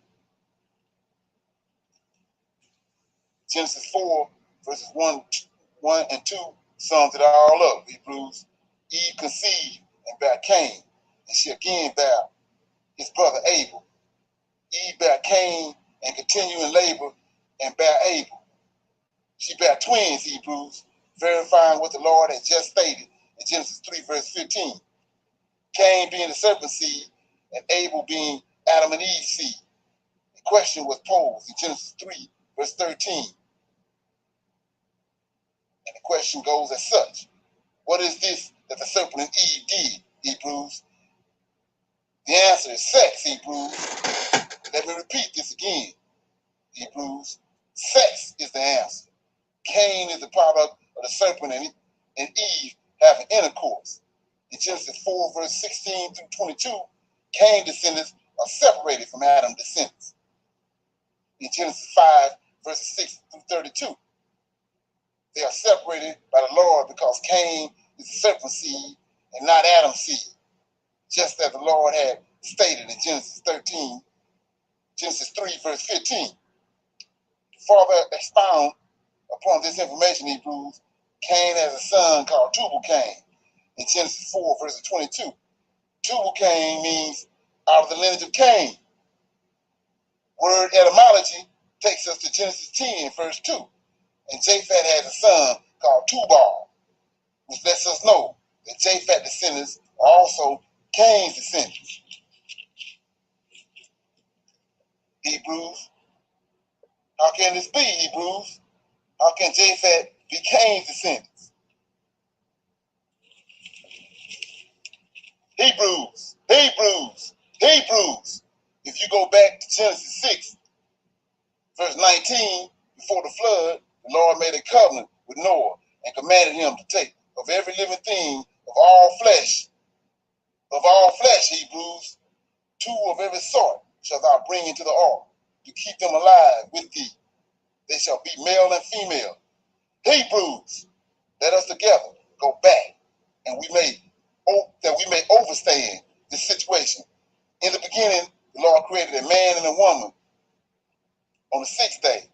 Genesis 4, verses 1 and 2 sums it all up, Hebrews. Eve conceived and bare Cain, and she again bare his brother Abel. Eve bare Cain and continued in labor and bare Abel. She bare twins, Hebrews, verifying what the Lord had just stated in Genesis 3, verse 15. Cain being the serpent's seed and Abel being Adam and Eve's seed. The question was posed in Genesis 3, verse 13. And the question goes as such. What is this that the serpent and Eve did, Hebrews? The answer is sex, Hebrews. Let me repeat this again, Hebrews. Sex is the answer. Cain is the product of the serpent and Eve having intercourse. In Genesis 4, verse 16 through 22, Cain's descendants are separated from Adam's descendants. In Genesis 5, verses 6 through 32, they are separated by the Lord because Cain is the serpent's seed and not Adam's seed, just as the Lord had stated in Genesis 3, verse 15. To further expound upon this information, Hebrews, Cain has a son called Tubal-Cain in Genesis 4, verse 22. Tubal-Cain means out of the lineage of Cain. Word etymology takes us to Genesis 10, verse 2. And Japheth has a son called Tubal, which lets us know that Japheth's descendants are also Cain's descendants. Hebrews, how can this be, Hebrews? How can Japhet be Cain's descendants? Hebrews. If you go back to Genesis 6, verse 19, before the flood, the Lord made a covenant with Noah and commanded him to take of every living thing of all flesh, Hebrews, 2 of every sort shalt thou bring into the ark, to keep them alive with thee. They shall be male and female. Hebrews, let us together go back, and we may overstand this situation. In the beginning, the Lord created a man and a woman on the 6th day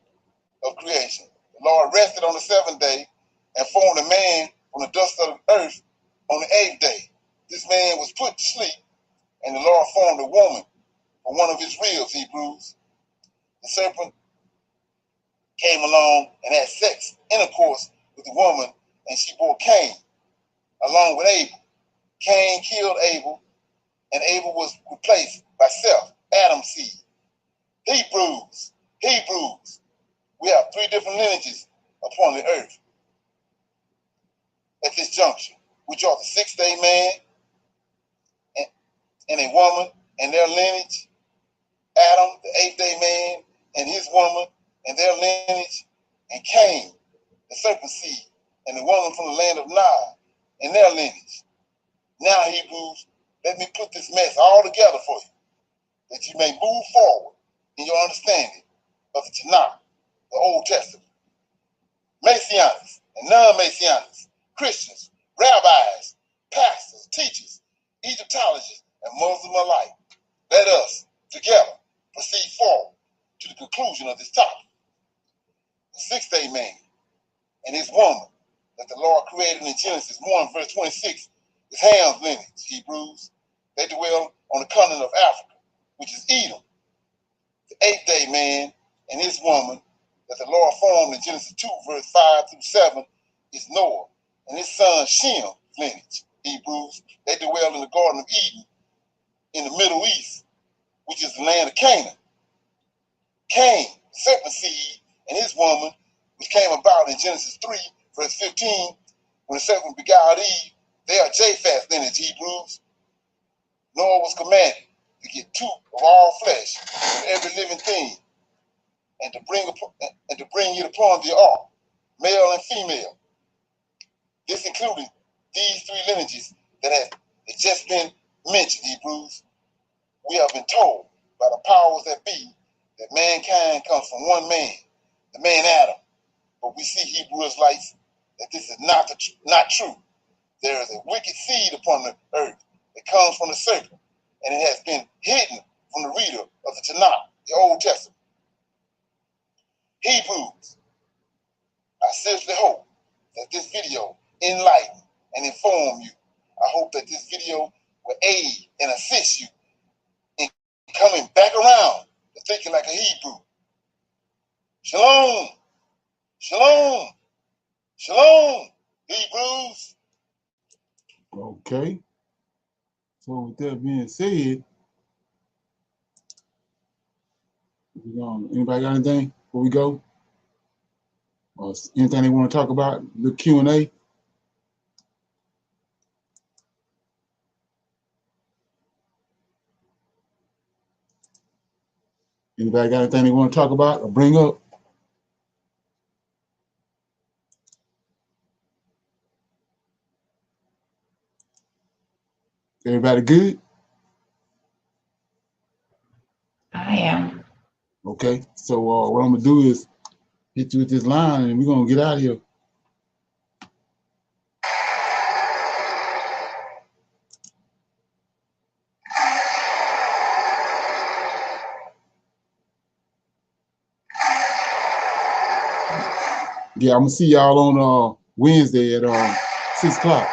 of creation. The Lord rested on the 7th day and formed a man from the dust of the earth on the 8th day. This man was put to sleep, and the Lord formed a woman from one of his ribs, Hebrews. The serpent came along and had sex, intercourse with the woman, and she bore Cain along with Abel. Cain killed Abel, and Abel was replaced by Seth, Adam's seed. Hebrews, we have 3 different lineages upon the earth at this juncture, which are the 6th-day man and a woman and their lineage, Adam, the 8th-day man and his woman and their lineage, and Cain, the serpent seed, and the woman from the land of Nod and their lineage. Now, Hebrews, let me put this mess all together for you, that you may move forward in your understanding of the Tanakh, the Old Testament. Messianics and non-Messianics, Christians, rabbis, pastors, teachers, Egyptologists, and Muslims alike, let us together proceed forward to the conclusion of this topic. The 6th-day man and his woman that the Lord created in Genesis 1, verse 26, is Ham's lineage, Hebrews. They dwell on the continent of Africa, which is Edom. The 8th-day man and his woman that the Lord formed in Genesis 2, verse 5 through 7, is Noah and his son Shem's lineage, Hebrews. They dwell in the Garden of Eden in the Middle East, which is the land of Canaan. Cain, serpent seed, and his woman, which came about in Genesis 3, verse 15, when the serpent beguiled Eve, they are Japhet's lineage, Hebrews. Noah was commanded to get 2 of all flesh, of every living thing, and to bring it upon the ark, male and female. This included these 3 lineages that have just been mentioned, Hebrews. We have been told by the powers that be that mankind comes from one man, the man Adam. But we see, Hebrew Israelites, that this is not true. There is a wicked seed upon the earth that comes from the serpent, and it has been hidden from the reader of the Tanakh, the Old Testament. Hebrews, I seriously hope that this video enlighten and inform you. I hope that this video will aid and assist you in coming back around to thinking like a Hebrew. Shalom, shalom, shalom, Hebrews. Okay. So with that being said, anybody got anything before we go? Or anything they want to talk about? The Q&A. Anybody got anything they want to talk about or bring up? Everybody good? I am. Okay. So what I'm gonna do is hit you with this line, and we're gonna get out of here. Yeah, I'm gonna see y'all on Wednesday at 6 o'clock.